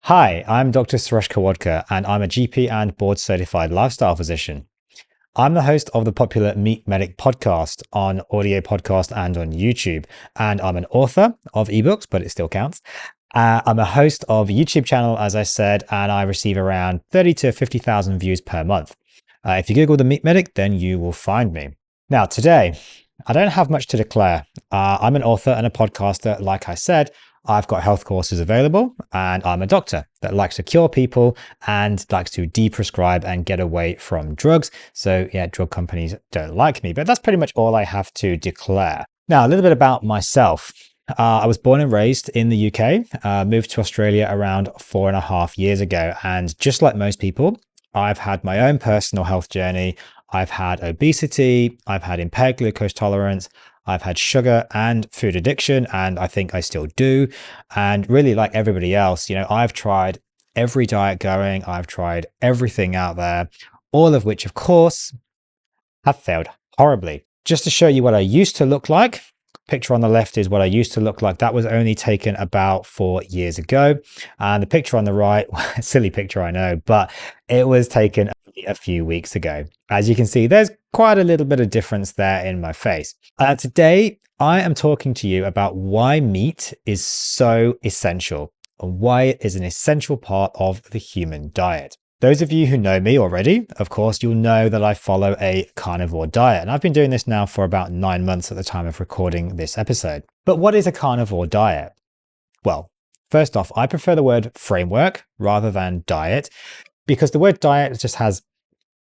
Hi, I'm Dr. Suresh Kawadkar, and I'm a GP and board certified lifestyle physician. I'm the host of the popular Meat Medic podcast on audio podcast and on YouTube, and I'm an author of eBooks, but it still counts. I'm a host of a YouTube channel, as I said, and I receive around 30 to 50,000 views per month. If you Google the Meat Medic, then you will find me. Now, today, I don't have much to declare. I'm an author and a podcaster, like I said. I've got health courses available, and I'm a doctor that likes to cure people and likes to deprescribe and get away from drugs. So yeah, drug companies don't like me, but that's pretty much all I have to declare. Now, a little bit about myself. I was born and raised in the UK, moved to Australia around 4.5 years ago. And just like most people, I've had my own personal health journey. I've had obesity, I've had impaired glucose tolerance, I've had sugar and food addiction, and I think I still do. And really, like everybody else, I've tried every diet going, I've tried everything out there, all of which, of course, have failed horribly. Just to show you what I used to look like, picture on the left is what I used to look like. That was only taken about 4 years ago. And the picture on the right, silly picture, I know, but it was taken a few weeks ago. As you can see, there's quite a little bit of difference there in my face. Today, I am talking to you about why meat is so essential and why it is an essential part of the human diet. Those of you who know me already, of course, you'll know that I follow a carnivore diet, and I've been doing this now for about 9 months at the time of recording this episode. But what is a carnivore diet? Well, first off, I prefer the word framework rather than diet, because the word diet just has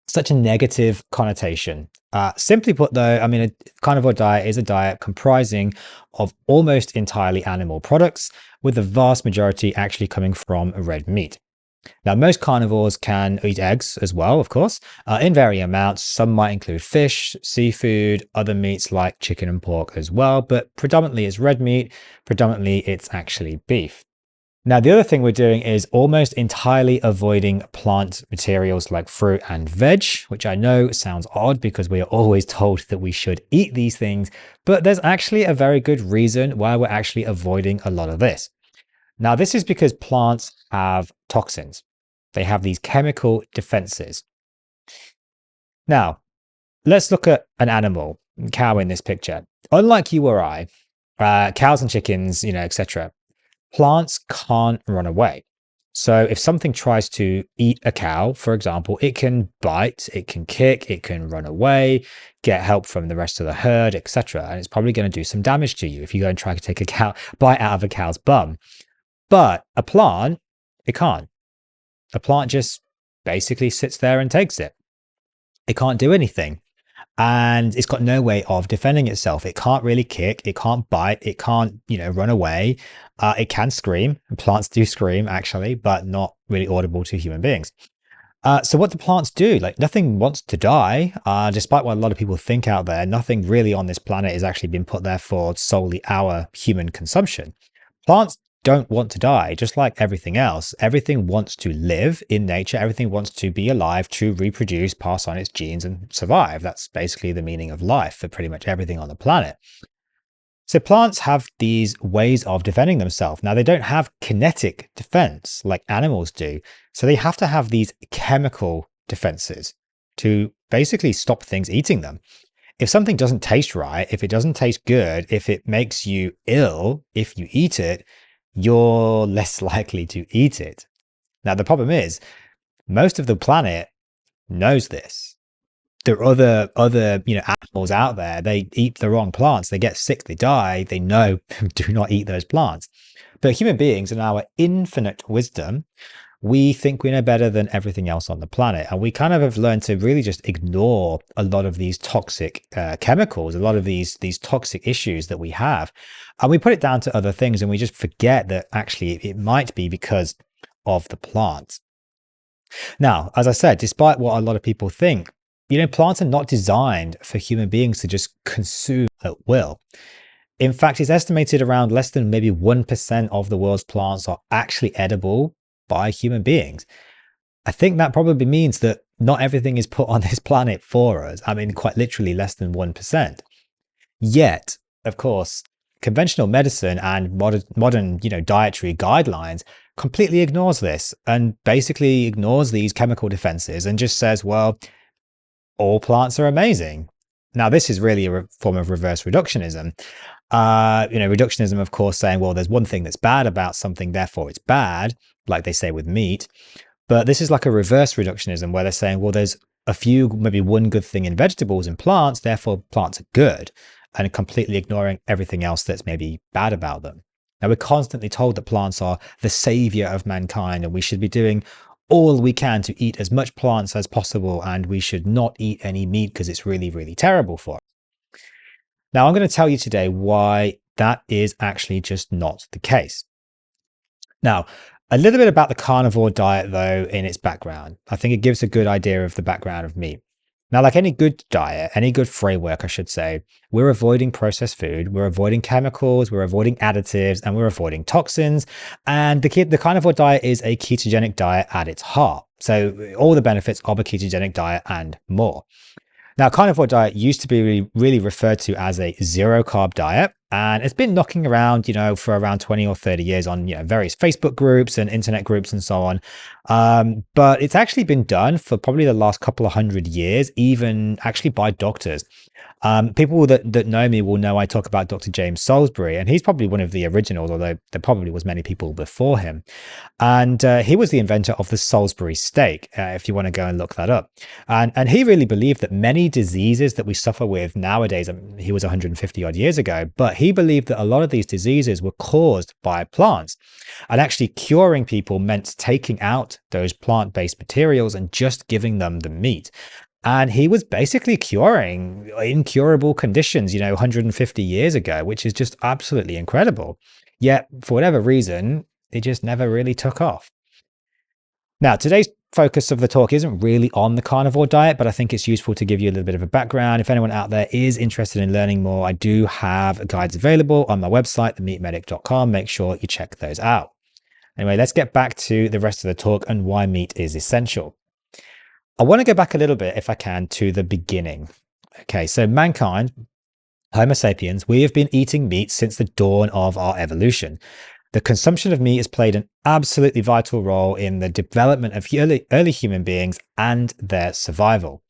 such a negative connotation. Simply put, though, a carnivore diet is a diet comprising of almost entirely animal products, with the vast majority actually coming from red meat. Now, most carnivores can eat eggs as well, of course, in varying amounts. Some might include fish, seafood, other meats like chicken and pork as well, but predominantly it's red meat, predominantly it's actually beef. Now, the other thing we're doing is almost entirely avoiding plant materials like fruit and veg, which I know sounds odd because we are always told that we should eat these things, but there's actually a very good reason why we're actually avoiding a lot of this. Now, this is because plants have toxins. They have these chemical defenses. Now, let's look at an animal, a cow in this picture. Unlike you or I, cows and chickens, etc., plants can't run away. So if something tries to eat a cow, for example, it can bite, it can kick, it can run away, get help from the rest of the herd, etc. And it's probably going to do some damage to you if you go and try to take a bite out of a cow's bum. But a plant, it can't. A plant just basically sits there and takes it. It can't do anything. And it's got no way of defending itself. It can't really kick. It can't bite. It can't, run away. It can scream. Plants do scream, actually, but not really audible to human beings. So what do plants do? Like, nothing wants to die. Despite what a lot of people think out there, nothing really on this planet has actually been put there for solely our human consumption. Plants don't want to die, just like everything else. Everything wants to live in nature. Everything wants to be alive, to reproduce, pass on its genes, and survive. That's basically the meaning of life for pretty much everything on the planet. So plants have these ways of defending themselves. Now, they don't have kinetic defense like animals do. So they have to have these chemical defenses to basically stop things eating them. If something doesn't taste right, if it doesn't taste good, if it makes you ill, if you eat it, you're less likely to eat it. Now, the problem is most of the planet knows this. There are other animals out there. They eat the wrong plants. They get sick. They die. They know, do not eat those plants. But human beings, in our infinite wisdom, we think we know better than everything else on the planet. And we kind of have learned to really just ignore a lot of these toxic chemicals, a lot of these toxic issues that we have. And we put it down to other things, and we just forget that actually it might be because of the plants. Now, as I said, despite what a lot of people think, plants are not designed for human beings to just consume at will. In fact, it's estimated around less than maybe 1% of the world's plants are actually edible by human beings. I think that probably means that not everything is put on this planet for us. Quite literally less than 1%. Yet, of course, conventional medicine and modern dietary guidelines completely ignores this and basically ignores these chemical defenses and just says, well, all plants are amazing. Now, this is really a form of reverse reductionism. Reductionism, of course, saying, well, there's one thing that's bad about something, therefore it's bad, like they say with meat. But this is like a reverse reductionism where they're saying, well, there's a few, maybe one good thing in vegetables and plants, therefore plants are good, and completely ignoring everything else that's maybe bad about them. Now, we're constantly told that plants are the savior of mankind, and we should be doing all we can to eat as much plants as possible, and we should not eat any meat because it's really, really terrible for us. Now, I'm going to tell you today why that is actually just not the case. Now, a little bit about the carnivore diet, though, in its background. I think it gives a good idea of the background of meat. Now, like any good diet, any good framework, I should say, we're avoiding processed food, we're avoiding chemicals, we're avoiding additives, and we're avoiding toxins. And the carnivore diet is a ketogenic diet at its heart. So all the benefits of a ketogenic diet and more. Now, carnivore diet used to be really referred to as a zero carb diet, and it's been knocking around, for around 20 or 30 years on, various Facebook groups and internet groups and so on. But it's actually been done for probably the last couple of 100 years, even actually by doctors. People that know me will know I talk about Dr. James Salisbury, and he's probably one of the originals, although there probably was many people before him. And he was the inventor of the Salisbury steak, if you want to go and look that up. And he really believed that many diseases that we suffer with nowadays, he was 150 odd years ago, but he believed that a lot of these diseases were caused by plants. And actually curing people meant taking out those plant-based materials and just giving them the meat. And he was basically curing incurable conditions, 150 years ago, which is just absolutely incredible. Yet, for whatever reason, it just never really took off. Now, today's focus of the talk isn't really on the carnivore diet, but I think it's useful to give you a little bit of a background. If anyone out there is interested in learning more, I do have guides available on my website, themeatmedic.com. Make sure you check those out. Anyway, let's get back to the rest of the talk and why meat is essential. I want to go back a little bit, if I can, to the beginning. Okay, so mankind, Homo sapiens, we have been eating meat since the dawn of our evolution. The consumption of meat has played an absolutely vital role in the development of early human beings and their survival.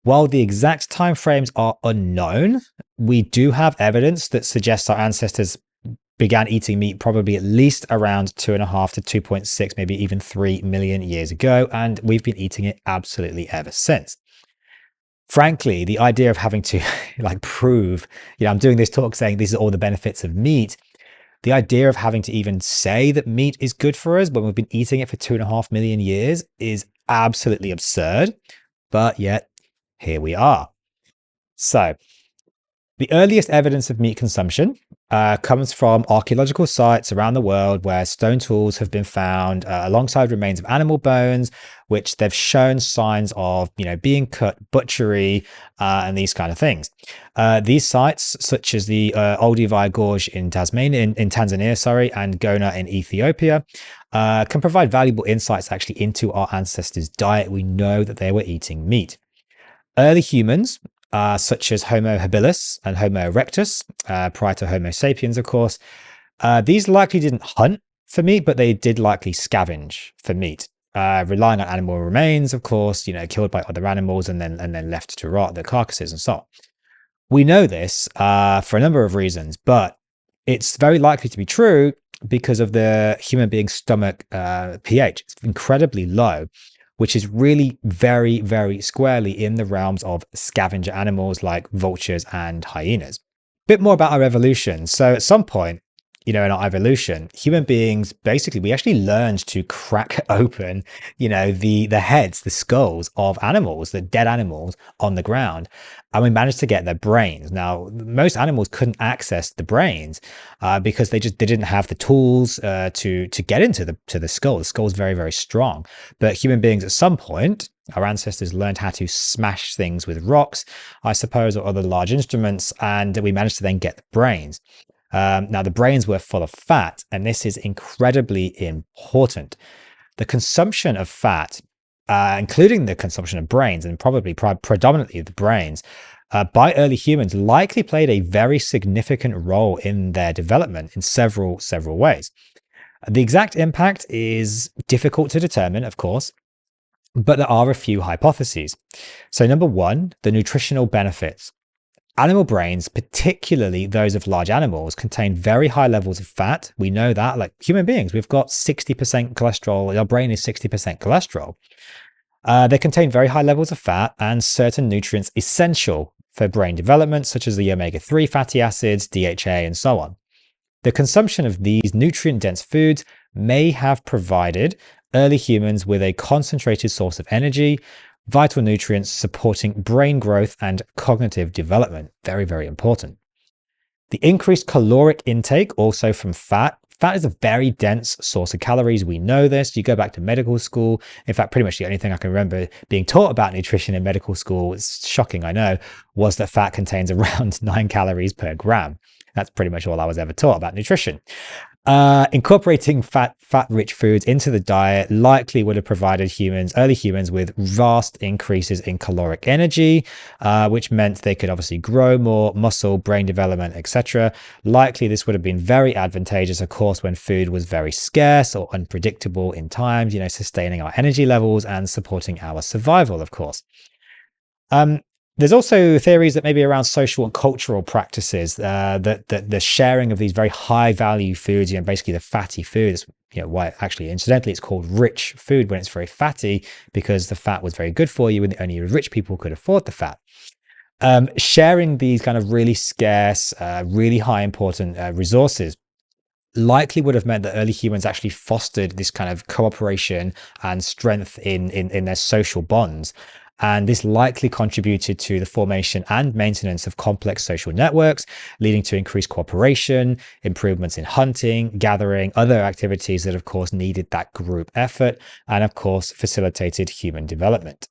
While the exact timeframes are unknown, we do have evidence that suggests our ancestors began eating meat probably at least around 2.5 to 2.6, maybe even 3 million years ago, and we've been eating it absolutely ever since. Frankly, the idea of having to prove, I'm doing this talk saying these are all the benefits of meat. The idea of having to even say that meat is good for us when we've been eating it for 2.5 million years is absolutely absurd, but yet here we are. So the earliest evidence of meat consumption comes from archaeological sites around the world where stone tools have been found alongside remains of animal bones, which they've shown signs of, being cut, butchery, and these kind of things. These sites, such as the Olduvai Gorge in Tanzania, and Gona in Ethiopia, can provide valuable insights actually into our ancestors' diet. We know that they were eating meat. Early humans, such as Homo habilis and Homo erectus, prior to Homo sapiens, of course. These likely didn't hunt for meat, but they did likely scavenge for meat, relying on animal remains, of course, killed by other animals and then left to rot, their carcasses and so on. We know this for a number of reasons, but it's very likely to be true because of the human being's stomach pH. It's incredibly low, which is really very, very squarely in the realms of scavenger animals like vultures and hyenas. Bit more about our evolution. So at some point, in our evolution, human beings, basically, we actually learned to crack open, the heads, the skulls of animals, the dead animals on the ground. And we managed to get their brains. Now, most animals couldn't access the brains because they didn't have the tools to get into the skull. The skull is very, very strong. But human beings at some point, our ancestors learned how to smash things with rocks, I suppose, or other large instruments, and we managed to then get the brains. Now, the brains were full of fat, and this is incredibly important. The consumption of fat, including the consumption of brains, and probably predominantly the brains, by early humans likely played a very significant role in their development in several ways. The exact impact is difficult to determine, of course, but there are a few hypotheses. So, number one, the nutritional benefits. Animal brains, particularly those of large animals, contain very high levels of fat. We know that, like human beings, we've got 60% cholesterol. Our brain is 60% cholesterol. They contain very high levels of fat and certain nutrients essential for brain development, such as the omega-3 fatty acids, DHA, and so on. The consumption of these nutrient-dense foods may have provided early humans with a concentrated source of energy, vital nutrients supporting brain growth and cognitive development. Very, very important. The increased caloric intake also from fat. Fat is a very dense source of calories. We know this. You go back to medical school. In fact, pretty much the only thing I can remember being taught about nutrition in medical school, it's shocking, I know, was that fat contains around 9 calories per gram. That's pretty much all I was ever taught about nutrition. Incorporating fat-rich foods into the diet likely would have provided early humans with vast increases in caloric energy, which meant they could obviously grow more muscle, brain development, etc. Likely this would have been very advantageous, of course, when food was very scarce or unpredictable in times, sustaining our energy levels and supporting our survival, of course. There's also theories that maybe around social and cultural practices, that the sharing of these very high value foods, basically the fatty foods, why actually incidentally it's called rich food when it's very fatty, because the fat was very good for you and only rich people could afford the fat. Sharing these kind of really scarce, really high important resources likely would have meant that early humans actually fostered this kind of cooperation and strength in their social bonds. And this likely contributed to the formation and maintenance of complex social networks, leading to increased cooperation, improvements in hunting, gathering, other activities that, of course, needed that group effort and, of course, facilitated human development.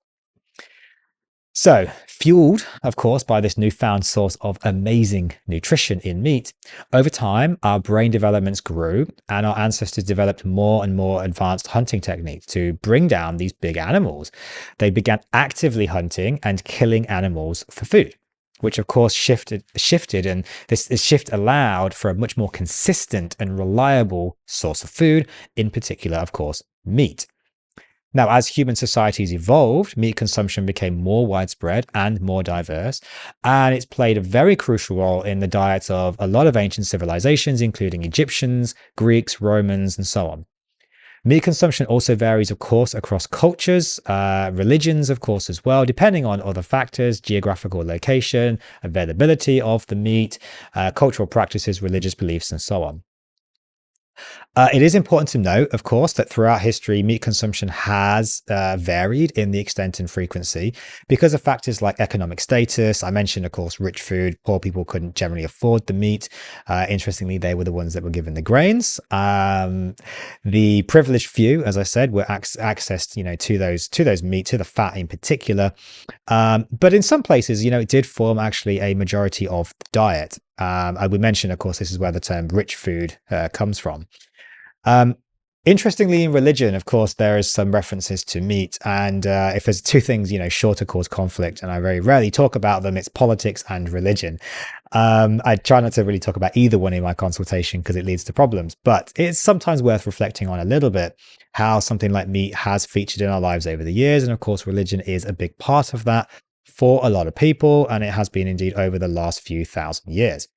So, fueled, of course, by this newfound source of amazing nutrition in meat, over time, our brain developments grew and our ancestors developed more and more advanced hunting techniques to bring down these big animals. They began actively hunting and killing animals for food, which of course shifted, and this shift allowed for a much more consistent and reliable source of food, in particular, of course, meat. Now, as human societies evolved, meat consumption became more widespread and more diverse, and it's played a very crucial role in the diets of a lot of ancient civilizations, including Egyptians, Greeks, Romans, and so on. Meat consumption also varies, of course, across cultures, religions, of course, as well, depending on other factors, geographical location, availability of the meat, cultural practices, religious beliefs, and so on. It is important to note, of course, that throughout history, meat consumption has varied in the extent and frequency because of factors like economic status. I mentioned, of course, rich food. Poor people couldn't generally afford the meat. Interestingly, they were the ones that were given the grains. The privileged few, as I said, were accessed, to those meat, to the fat in particular. But in some places, it did form actually a majority of the diet. I would mention, of course, this is where the term rich food comes from. Interestingly, in religion, of course, there is some references to meat. And if there's two things, sure to cause conflict, and I very rarely talk about them, it's politics and religion. I try not to really talk about either one in my consultation because it leads to problems. But it's sometimes worth reflecting on a little bit how something like meat has featured in our lives over the years. And of course, religion is a big part of that for a lot of people, and it has been indeed over the last few thousand years.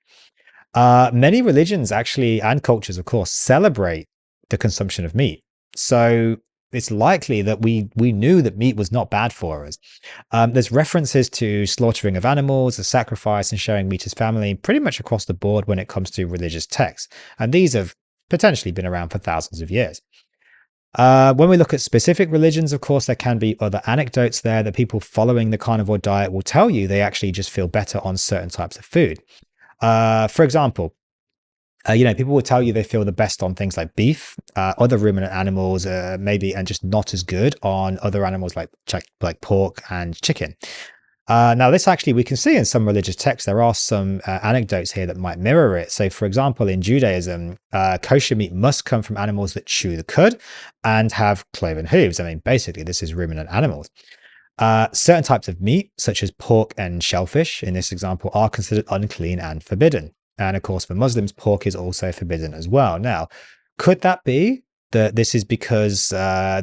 Many religions actually, and cultures, of course, celebrate the consumption of meat. So it's likely that we knew that meat was not bad for us. There's references to slaughtering of animals, the sacrifice, and sharing meat as family pretty much across the board when it comes to religious texts. And these have potentially been around for thousands of years. When we look at specific religions, of course, there can be other anecdotes there that people following the carnivore diet will tell you they actually just feel better on certain types of food. For example, people will tell you they feel the best on things like beef, other ruminant animals, maybe, and just not as good on other animals like pork and chicken. Now, this actually, we can see in some religious texts, there are some anecdotes here that might mirror it. So, for example, in Judaism, kosher meat must come from animals that chew the cud and have cloven hooves. I mean, basically, this is ruminant animals. Certain types of meat, such as pork and shellfish, in this example, are considered unclean and forbidden. And of course, for Muslims, pork is also forbidden as well. Now, Could that be that this is because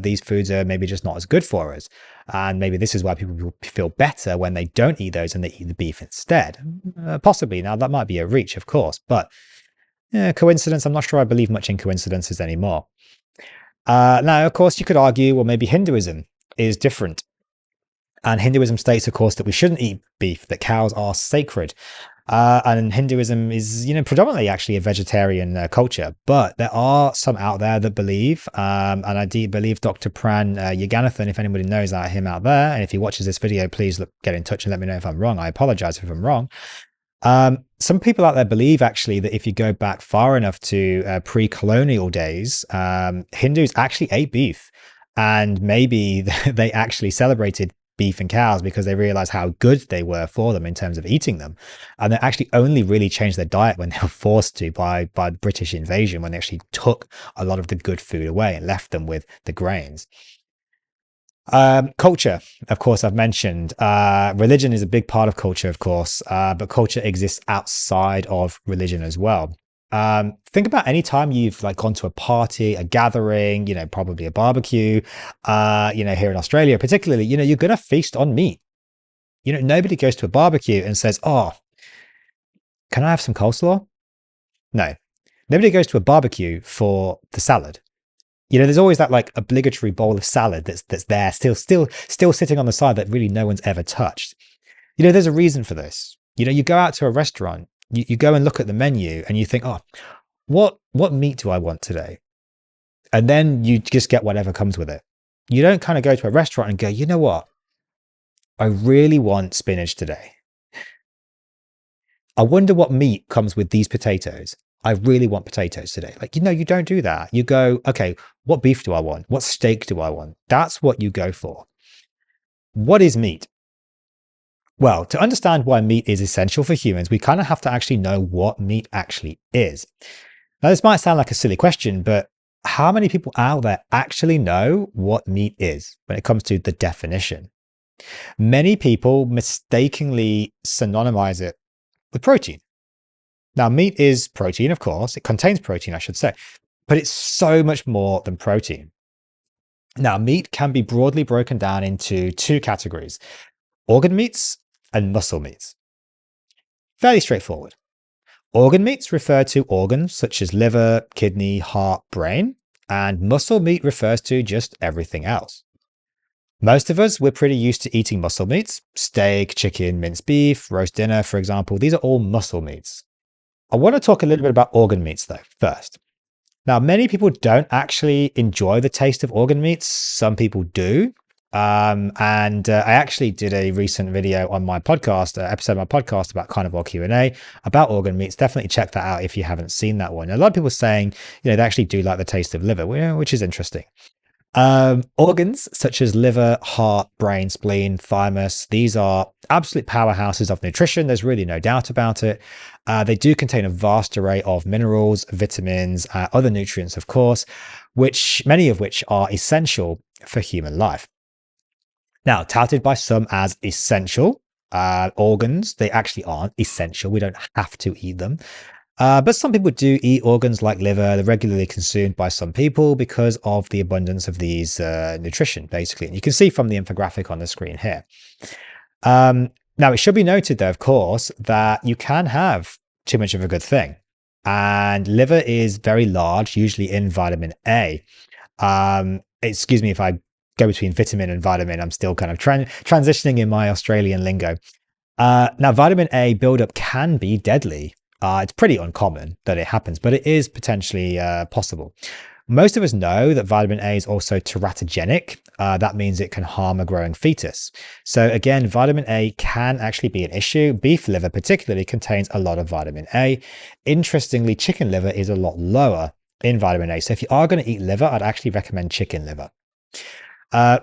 these foods are maybe just not as good for us? And maybe this is why people feel better when they don't eat those and they eat the beef instead. Possibly. Now, that might be a reach, of course, but coincidence, I'm not sure I believe much in coincidences anymore. Now, of course, you could argue, well, maybe Hinduism is different. And Hinduism states, of course, that we shouldn't eat beef, that cows are sacred. And Hinduism is, predominantly actually a vegetarian culture, but there are some out there that believe, and I do believe Dr. Pran Yoganathan, if anybody knows him out there, and if he watches this video, please get in touch and let me know if I'm wrong. I apologize if I'm wrong. Some people out there believe actually that if you go back far enough to pre-colonial days, Hindus actually ate beef, and maybe they actually celebrated beef and cows because they realized how good they were for them in terms of eating them. And they actually only really changed their diet when they were forced to by the British invasion, when they actually took a lot of the good food away and left them with the grains. Culture, of course, I've mentioned. Religion is a big part of culture, of course, but culture exists outside of religion as well. Think about any time you've gone to a party, a gathering, probably a barbecue, here in Australia, particularly, you're going to feast on meat. Nobody goes to a barbecue and says, oh, can I have some coleslaw? No, nobody goes to a barbecue for the salad. There's always that obligatory bowl of salad that's there, still sitting on the side that really no one's ever touched. There's a reason for this. You go out to a restaurant, you go and look at the menu and you think, oh, what meat do I want today? And then you just get whatever comes with it. You don't kind of go to a restaurant and go, you know what? I really want spinach today. I wonder what meat comes with these potatoes. I really want potatoes today. You don't do that. You go, okay, what beef do I want? What steak do I want? That's what you go for. What is meat? Well, to understand why meat is essential for humans, we kind of have to actually know what meat actually is. Now, this might sound like a silly question, but how many people out there actually know what meat is when it comes to the definition? Many people mistakenly synonymize it with protein. Now, meat is protein, of course. It contains protein, I should say, but it's so much more than protein. Now, meat can be broadly broken down into two categories: organ meats and muscle meats. Fairly straightforward. Organ meats refer to organs such as liver, kidney, heart, brain, and muscle meat refers to just everything else. Most of us, we're pretty used to eating muscle meats: steak, chicken, minced beef, roast dinner, for example. These are all muscle meats. I want to talk a little bit about organ meats though, first. Now, many people don't actually enjoy the taste of organ meats. Some people do. I actually did a recent video on my podcast, episode of my podcast about Carnivore Q&A about organ meats. Definitely check that out if you haven't seen that one. A lot of people saying, they actually do like the taste of liver, which is interesting. Organs such as liver, heart, brain, spleen, thymus, these are absolute powerhouses of nutrition. There's really no doubt about it. They do contain a vast array of minerals, vitamins, other nutrients, of course, many of which are essential for human life. Now, touted by some as essential organs, they actually aren't essential. We don't have to eat them. But some people do eat organs like liver. They're regularly consumed by some people because of the abundance of these nutrition, basically. And you can see from the infographic on the screen here. Now, it should be noted, though, of course, that you can have too much of a good thing. And liver is very large, usually in vitamin A. Excuse me if I go between vitamin and vitamin. I'm still kind of transitioning in my Australian lingo. Now, vitamin A buildup can be deadly. It's pretty uncommon that it happens, but it is potentially possible. Most of us know that vitamin A is also teratogenic. That means it can harm a growing fetus. So again, vitamin A can actually be an issue. Beef liver particularly contains a lot of vitamin A. Interestingly, chicken liver is a lot lower in vitamin A. So if you are going to eat liver, I'd actually recommend chicken liver.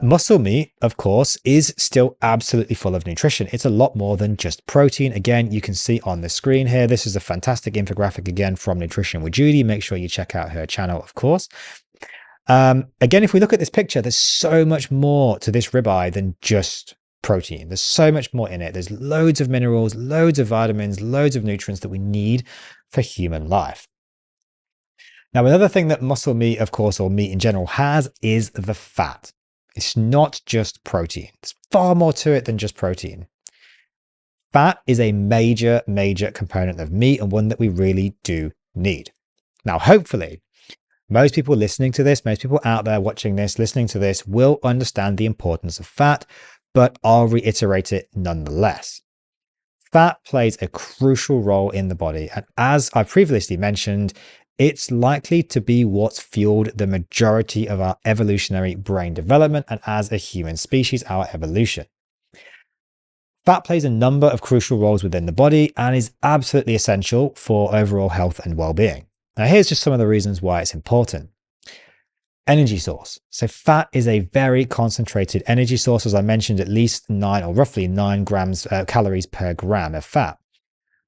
Muscle meat, of course, is still absolutely full of nutrition. It's a lot more than just protein. Again, you can see on the screen here, this is a fantastic infographic again from Nutrition with Judy. Make sure you check out her channel, of course. Again, if we look at this picture, there's so much more to this ribeye than just protein. There's so much more in it. There's loads of minerals, loads of vitamins, loads of nutrients that we need for human life. Now, another thing that muscle meat, of course, or meat in general has is the fat. It's not just protein. There's far more to it than just protein. Fat is a major, major component of meat and one that we really do need. Now, hopefully, most people listening to this, most people out there watching this, listening to this will understand the importance of fat, but I'll reiterate it nonetheless. Fat plays a crucial role in the body. And as I previously mentioned, it's likely to be what's fueled the majority of our evolutionary brain development and as a human species, our evolution. Fat plays a number of crucial roles within the body and is absolutely essential for overall health and well-being. Now, here's just some of the reasons why it's important. Energy source. So fat is a very concentrated energy source. As I mentioned, at least 9 or roughly 9 calories per gram of fat.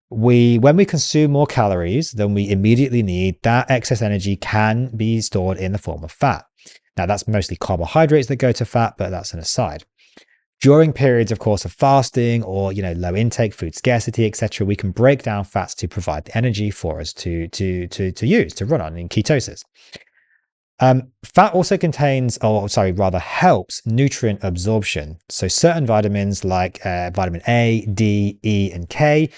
When we consume more calories than we immediately need, that excess energy can be stored in the form of fat. Now, that's mostly carbohydrates that go to fat, but that's an aside. During periods, of course, of fasting or low intake, food scarcity, etc., we can break down fats to provide the energy for us to use to run on in ketosis. Fat also helps nutrient absorption. So certain vitamins like vitamin A, D, E, and K,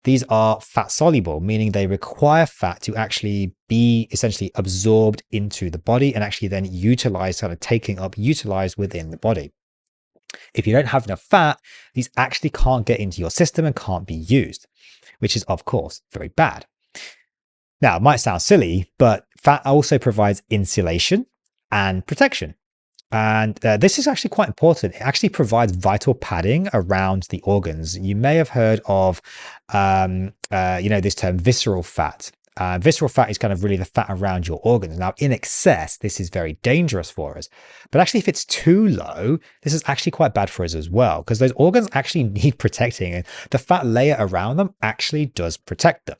these are fat soluble, meaning they require fat to actually be essentially absorbed into the body and actually then utilized within the body. If you don't have enough fat, these actually can't get into your system and can't be used, which is, of course, very bad. Now, it might sound silly, but fat also provides insulation and protection. And this is actually quite important. It actually provides vital padding around the organs. You may have heard of, this term visceral fat. Visceral fat is kind of really the fat around your organs. Now, in excess, this is very dangerous for us. But actually, if it's too low, this is actually quite bad for us as well, because those organs actually need protecting, and the fat layer around them actually does protect them.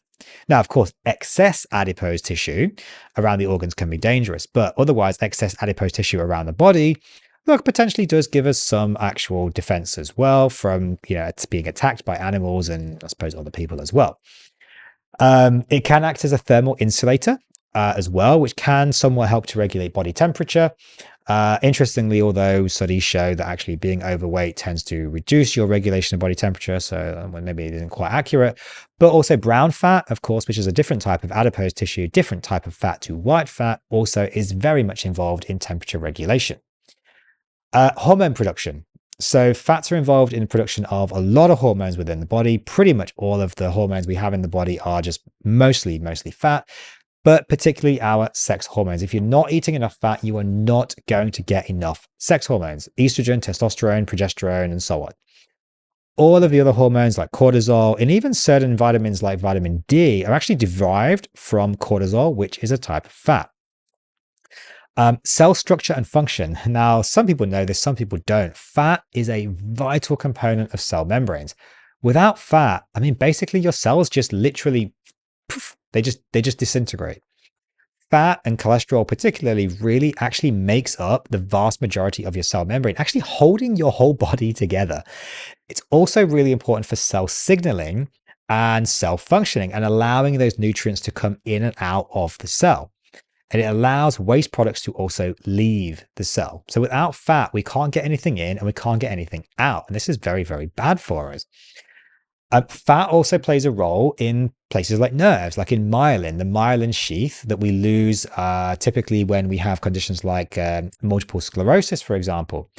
Now, of course, excess adipose tissue around the organs can be dangerous, but otherwise, excess adipose tissue around the body, potentially does give us some actual defense as well from, being attacked by animals and I suppose other people as well. It can act as a thermal insulator as well, which can somewhat help to regulate body temperature. Interestingly, although studies show that actually being overweight tends to reduce your regulation of body temperature, so maybe it isn't quite accurate, but also brown fat, of course, which is a different type of adipose tissue, different type of fat to white fat, also is very much involved in temperature regulation. Hormone production. So fats are involved in the production of a lot of hormones within the body. Pretty much all of the hormones we have in the body are just mostly fat, but particularly our sex hormones. If you're not eating enough fat, you are not going to get enough sex hormones, estrogen, testosterone, progesterone, and so on. All of the other hormones like cortisol and even certain vitamins like vitamin D are actually derived from cortisol, which is a type of fat. Cell structure and function. Now, some people know this, some people don't. Fat is a vital component of cell membranes. Without fat, basically your cells just literally, they just disintegrate. Fat and cholesterol particularly really actually makes up the vast majority of your cell membrane, actually holding your whole body together. It's also really important for cell signaling and cell functioning and allowing those nutrients to come in and out of the cell. And it allows waste products to also leave the cell. So without fat, we can't get anything in and we can't get anything out. And this is very, very bad for us. Fat also plays a role in places like nerves, like in myelin, the myelin sheath that we lose typically when we have conditions like multiple sclerosis, for example.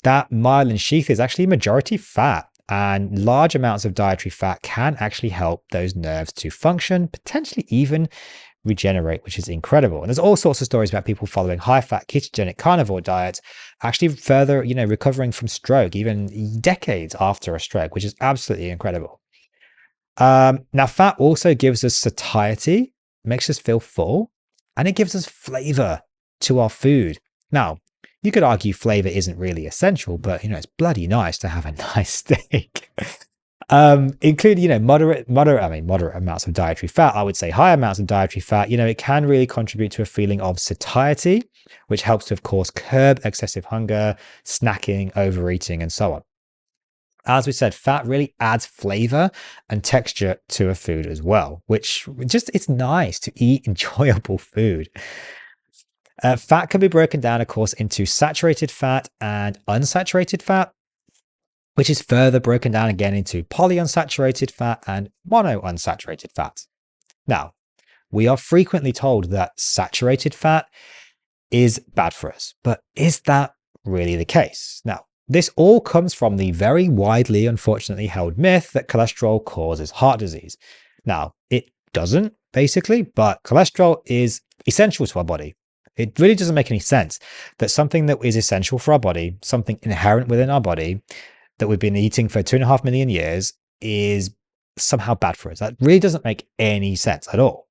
That myelin sheath is actually majority fat, and large amounts of dietary fat can actually help those nerves to function, potentially even regenerate, which is incredible. And there's all sorts of stories about people following high-fat ketogenic carnivore diets actually further, recovering from stroke, even decades after a stroke, which is absolutely incredible. Now, fat also gives us satiety, makes us feel full, and it gives us flavor to our food. Now, you could argue flavor isn't really essential, but it's bloody nice to have a nice steak. Including, moderate amounts of dietary fat. I would say high amounts of dietary fat, it can really contribute to a feeling of satiety, which helps to, of course, curb excessive hunger, snacking, overeating, and so on. As we said, fat really adds flavor and texture to a food as well, which just, it's nice to eat enjoyable food. Fat can be broken down, of course, into saturated fat and unsaturated fat, which is further broken down again into polyunsaturated fat and monounsaturated fat. Now, we are frequently told that saturated fat is bad for us, but is that really the case? Now, this all comes from the very widely, unfortunately, held myth that cholesterol causes heart disease. Now, it doesn't, basically, but cholesterol is essential to our body. It really doesn't make any sense that something that is essential for our body, something inherent within our body that we've been eating for 2.5 million years, is somehow bad for us. That really doesn't make any sense at all.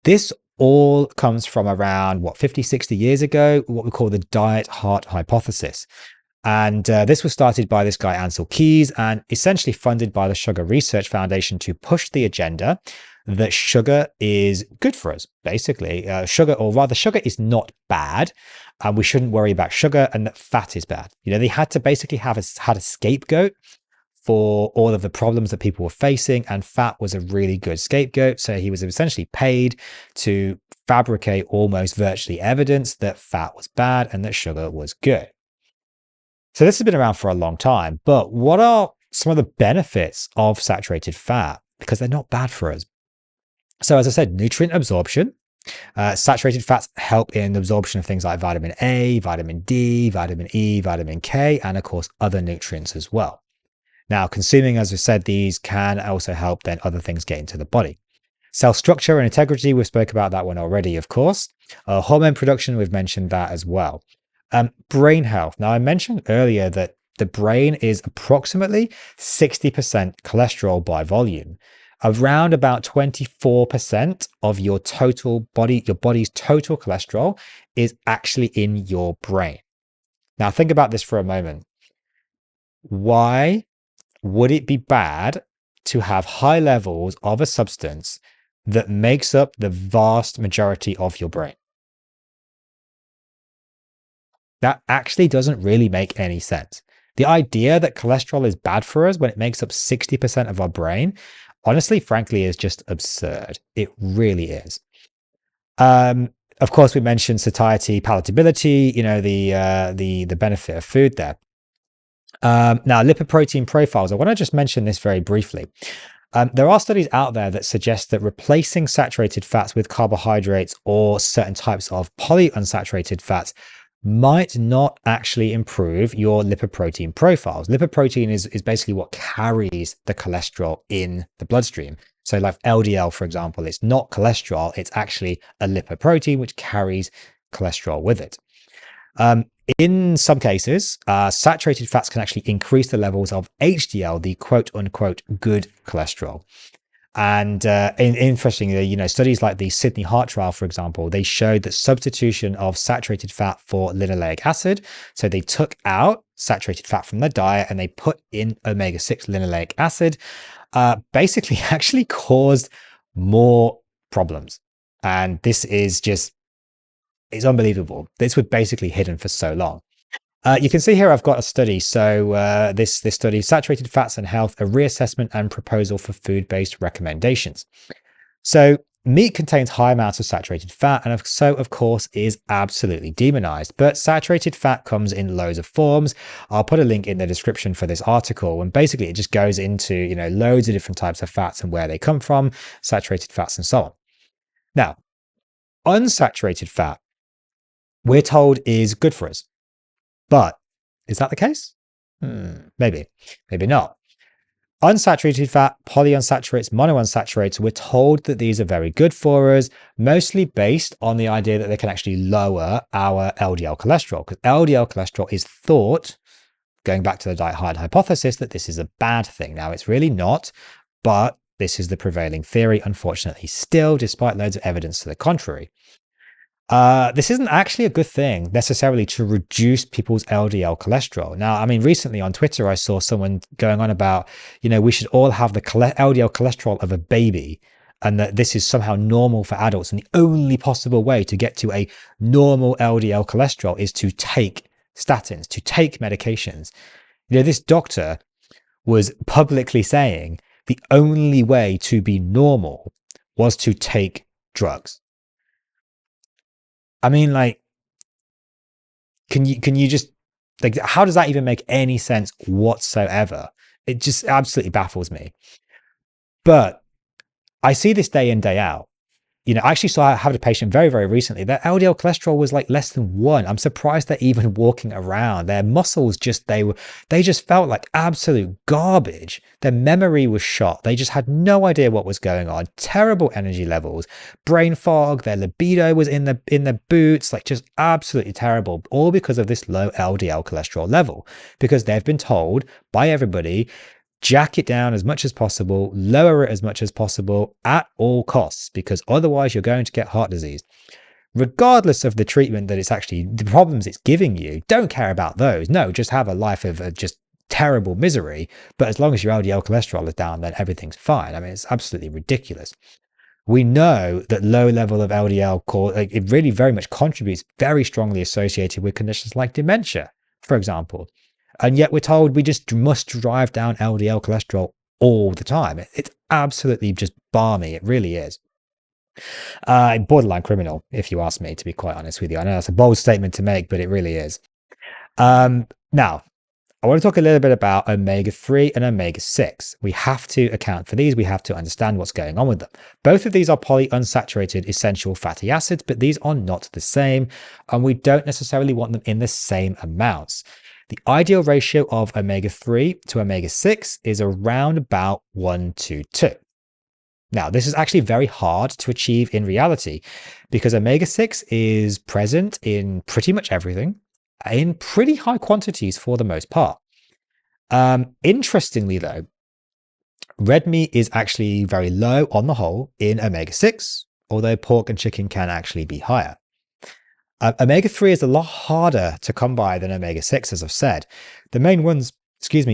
This all comes from around, 50, 60 years ago, what we call the diet heart hypothesis. And this was started by this guy, Ansel Keys, and essentially funded by the Sugar Research Foundation to push the agenda that sugar is good for us, basically. Sugar is not bad, and we shouldn't worry about sugar, and that fat is bad. They had to basically had a scapegoat for all of the problems that people were facing, and fat was a really good scapegoat. So he was essentially paid to fabricate almost virtually evidence that fat was bad and that sugar was good. So this has been around for a long time, but what are some of the benefits of saturated fat? Because they're not bad for us. So as I said, nutrient absorption. Saturated fats help in the absorption of things like vitamin A, vitamin D, vitamin E, vitamin K, and of course, other nutrients as well. Now, consuming, as we said, these can also help then other things get into the body. Cell structure and integrity, we spoke about that one already, of course. Hormone production, we've mentioned that as well. Brain health. Now, I mentioned earlier that the brain is approximately 60% cholesterol by volume. Around about 24% of your body's total cholesterol is actually in your brain. Now, think about this for a moment. Why would it be bad to have high levels of a substance that makes up the vast majority of your brain? That actually doesn't really make any sense. The idea that cholesterol is bad for us when it makes up 60% of our brain, honestly, frankly, is just absurd. It really is. Of course, we mentioned satiety, palatability, the benefit of food there. Now, lipoprotein profiles. I want to just mention this very briefly. There are studies out there that suggest that replacing saturated fats with carbohydrates or certain types of polyunsaturated fats might not actually improve your lipoprotein profiles. Lipoprotein is basically what carries the cholesterol in the bloodstream. So like LDL, for example, it's not cholesterol, it's actually a lipoprotein which carries cholesterol with it. In some cases, saturated fats can actually increase the levels of HDL, the quote unquote good cholesterol. And interestingly, studies like the Sydney Heart Trial, for example, they showed that substitution of saturated fat for linoleic acid. So they took out saturated fat from their diet and they put in omega-6 linoleic acid, basically actually caused more problems. And this is just, it's unbelievable. This was basically hidden for so long. You can see here I've got a study. So this study, Saturated Fats and Health, a reassessment and proposal for food-based recommendations. So meat contains high amounts of saturated fat and so, of course, is absolutely demonized. But saturated fat comes in loads of forms. I'll put a link in the description for this article. And basically, it just goes into, loads of different types of fats and where they come from, saturated fats and so on. Now, unsaturated fat, we're told is good for us. But is that the case? Maybe not. Unsaturated fat, polyunsaturates, monounsaturates, we're told that these are very good for us, mostly based on the idea that they can actually lower our LDL cholesterol, because LDL cholesterol is thought, going back to the diet heart hypothesis, that this is a bad thing. Now, it's really not, but this is the prevailing theory, unfortunately, still, despite loads of evidence to the contrary. This isn't actually a good thing necessarily to reduce people's LDL cholesterol. Now, I mean, recently on Twitter, I saw someone going on about, we should all have the LDL cholesterol of a baby and that this is somehow normal for adults. And the only possible way to get to a normal LDL cholesterol is to take statins, to take medications. This doctor was publicly saying the only way to be normal was to take drugs. I mean, like, can you just, like, how does that even make any sense whatsoever? It just absolutely baffles me. But I see this day in, day out. I actually saw I had a patient very, very recently. Their LDL cholesterol was like less than 1. I'm surprised they're even walking around. Their muscles they just felt like absolute garbage. Their memory was shot. They just had no idea what was going on. Terrible energy levels, brain fog. Their libido was in the boots, like just absolutely terrible. All because of this low LDL cholesterol level, because they've been told by everybody, jack it down as much as possible, lower it as much as possible at all costs, because otherwise you're going to get heart disease. Regardless of the treatment that it's actually, the problems it's giving you, don't care about those. No, just have a life of just terrible misery. But as long as your LDL cholesterol is down, then everything's fine. I mean, it's absolutely ridiculous. We know that low level of LDL, it really very much contributes, very strongly associated with conditions like dementia, for example. And yet we're told we just must drive down LDL cholesterol all the time. It's absolutely just balmy. It really is. Borderline criminal, if you ask me, to be quite honest with you. I know that's a bold statement to make, but it really is. Now, I want to talk a little bit about omega-3 and omega-6. We have to account for these. We have to understand what's going on with them. Both of these are polyunsaturated essential fatty acids, but these are not the same, and we don't necessarily want them in the same amounts. The ideal ratio of omega-3 to omega-6 is around about 1:2. Now, this is actually very hard to achieve in reality because omega-6 is present in pretty much everything in pretty high quantities for the most part. Interestingly, though, red meat is actually very low on the whole in omega-6, although pork and chicken can actually be higher. Omega-3 is a lot harder to come by than omega-6, as I've said. The main ones,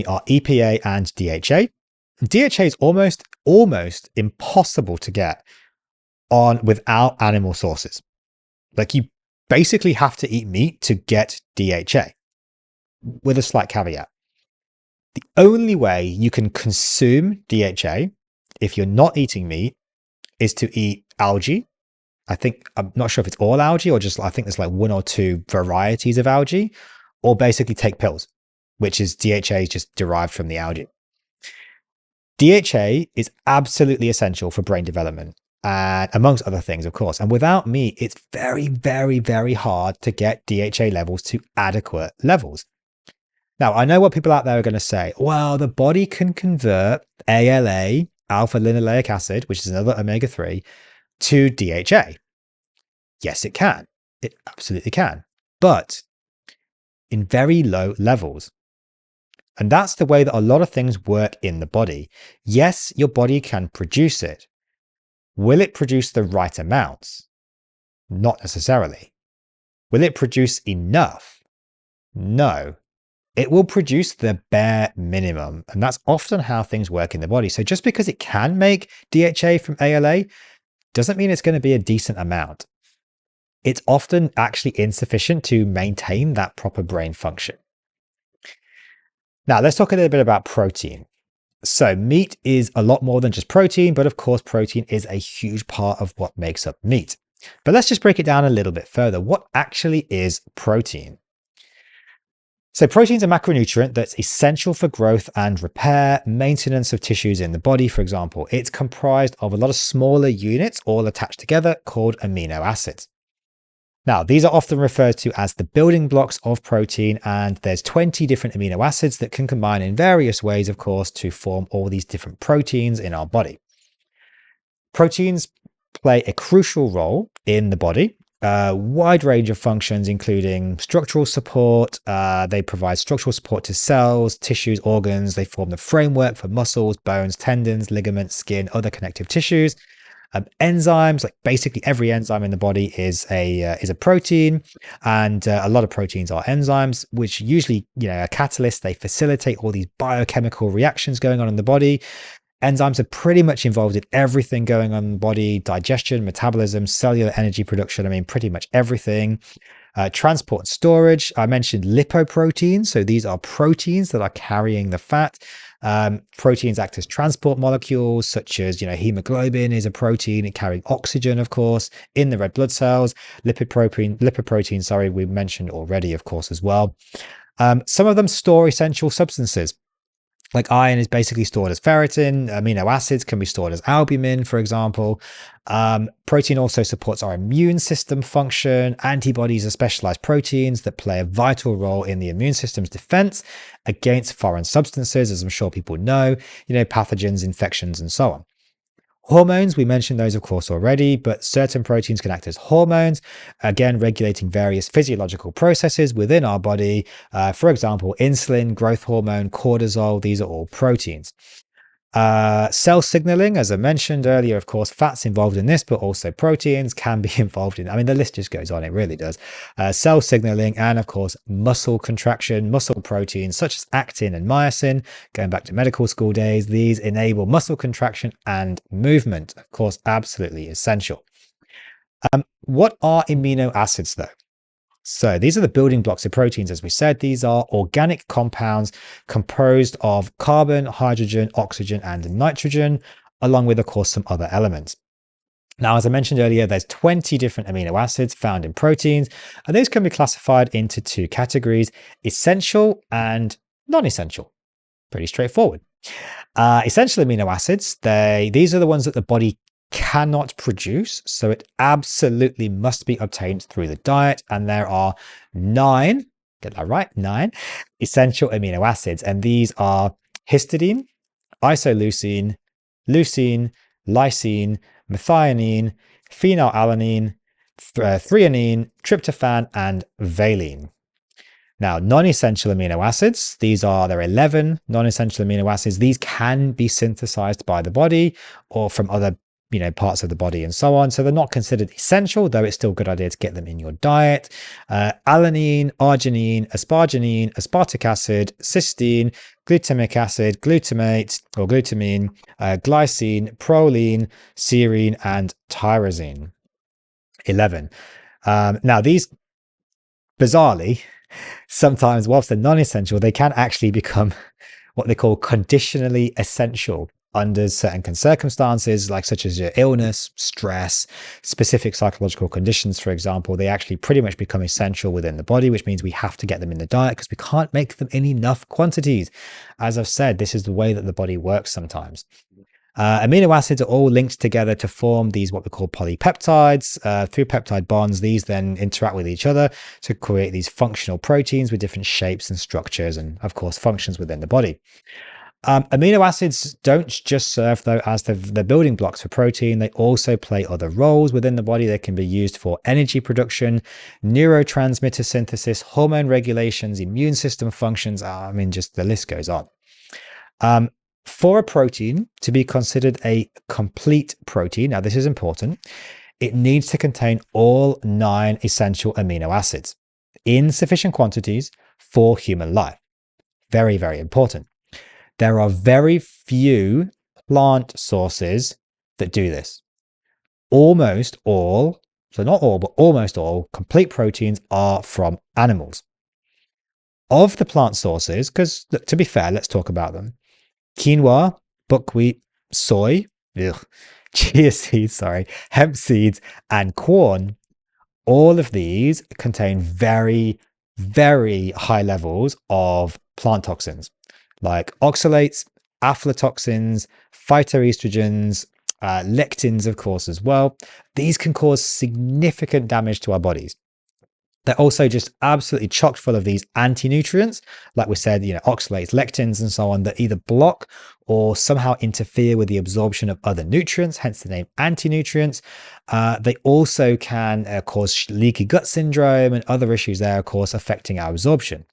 are EPA and DHA. DHA is almost impossible to get on without animal sources. Like, you basically have to eat meat to get DHA, with a slight caveat. The only way you can consume DHA if you're not eating meat is to eat algae. I'm not sure if it's all algae or just, I think there's like 1 or 2 varieties of algae, or basically take pills, which is DHA is just derived from the algae. DHA is absolutely essential for brain development, and amongst other things, of course. And without meat, it's very, very, very hard to get DHA levels to adequate levels. Now, I know what people out there are going to say. Well, the body can convert ALA, alpha linoleic acid, which is another omega-3, to DHA. Yes, it can. It absolutely can. But in very low levels. And that's the way that a lot of things work in the body. Yes, your body can produce it. Will it produce the right amounts? Not necessarily. Will it produce enough? No. It will produce the bare minimum. And that's often how things work in the body. So just because it can make DHA from ALA doesn't mean it's going to be a decent amount. It's often actually insufficient to maintain that proper brain function. Now, let's talk a little bit about protein. So meat is a lot more than just protein, but of course, protein is a huge part of what makes up meat. But let's just break it down a little bit further. What actually is protein? So protein is a macronutrient that's essential for growth and repair, maintenance of tissues in the body, for example. It's comprised of a lot of smaller units all attached together called amino acids. Now, these are often referred to as the building blocks of protein, and there's 20 different amino acids that can combine in various ways, of course, to form all these different proteins in our body. Proteins play a crucial role in the body. A wide range of functions, including structural support. They provide structural support to cells, tissues, organs. They form the framework for muscles, bones, tendons, ligaments, skin, other connective tissues. Enzymes, like basically every enzyme in the body is a protein, and a lot of proteins are enzymes, which usually, are catalysts. They facilitate all these biochemical reactions going on in the body. Enzymes are pretty much involved in everything going on in the body: digestion, metabolism, cellular energy production. I mean, pretty much everything. Transport and storage. I mentioned lipoproteins. So these are proteins that are carrying the fat. Proteins act as transport molecules, such as, hemoglobin is a protein carrying oxygen, of course, in the red blood cells. Lipid protein, sorry, we mentioned already, of course, as well. Some of them store essential substances. Like iron is basically stored as ferritin. Amino acids can be stored as albumin, for example. Protein also supports our immune system function. Antibodies are specialized proteins that play a vital role in the immune system's defense against foreign substances, as I'm sure people know, pathogens, infections, and so on. Hormones, we mentioned those, of course, already, but certain proteins can act as hormones, again, regulating various physiological processes within our body. For example, insulin, growth hormone, cortisol, these are all proteins. Cell signaling, as I mentioned earlier, of course, fats involved in this, but also proteins can be involved in. I mean, the list just goes on, it really does. Cell signaling, and of course, muscle contraction, muscle proteins such as actin and myosin, going back to medical school days, these enable muscle contraction and movement. Of course, absolutely essential. What are amino acids, though? So these are the building blocks of proteins. As we said, these are organic compounds composed of carbon, hydrogen, oxygen, and nitrogen, along with, of course, some other elements. Now, as I mentioned earlier, there's 20 different amino acids found in proteins, and these can be classified into two categories: essential and non-essential. Pretty straightforward. Essential amino acids, these are the ones that the body cannot produce, so it absolutely must be obtained through the diet. And there are 9, get that right, 9 essential amino acids, and these are histidine, isoleucine, leucine, lysine, methionine, phenylalanine, threonine, tryptophan, and valine. Now, non-essential amino acids, there are 11 non-essential amino acids. These can be synthesized by the body or from other parts of the body and so on. So they're not considered essential, though it's still a good idea to get them in your diet. Alanine, arginine, asparagine, aspartic acid, cysteine, glutamic acid, glutamate or glutamine, glycine, proline, serine, and tyrosine. 11. Now, these, bizarrely, sometimes, whilst they're non-essential, they can actually become what they call conditionally essential under certain circumstances, like such as your illness, stress, specific psychological conditions, for example. They actually pretty much become essential within the body, which means we have to get them in the diet because we can't make them in enough quantities. As I've said, this is the way that the body works sometimes. Amino acids are all linked together to form these what we call polypeptides. Through peptide bonds, these then interact with each other to create these functional proteins with different shapes and structures and, of course, functions within the body. Amino acids don't just serve, though, as the building blocks for protein. They also play other roles within the body. They can be used for energy production, neurotransmitter synthesis, hormone regulations, immune system functions. I mean, just the list goes on. For a protein to be considered a complete protein, now this is important, it needs to contain all 9 essential amino acids in sufficient quantities for human life. Very, very important. There are very few plant sources that do this. Almost all, so not all, but almost all complete proteins are from animals. Of the plant sources, because to be fair, let's talk about them. Quinoa, buckwheat, soy, chia seeds, hemp seeds, and corn. All of these contain very, very high levels of plant toxins, like oxalates, aflatoxins, phytoestrogens, lectins, of course, as well. These can cause significant damage to our bodies. They're also just absolutely chock full of these anti-nutrients, like we said, oxalates, lectins, and so on, that either block or somehow interfere with the absorption of other nutrients, hence the name anti-nutrients. They also can cause leaky gut syndrome and other issues there, of course, affecting our absorption.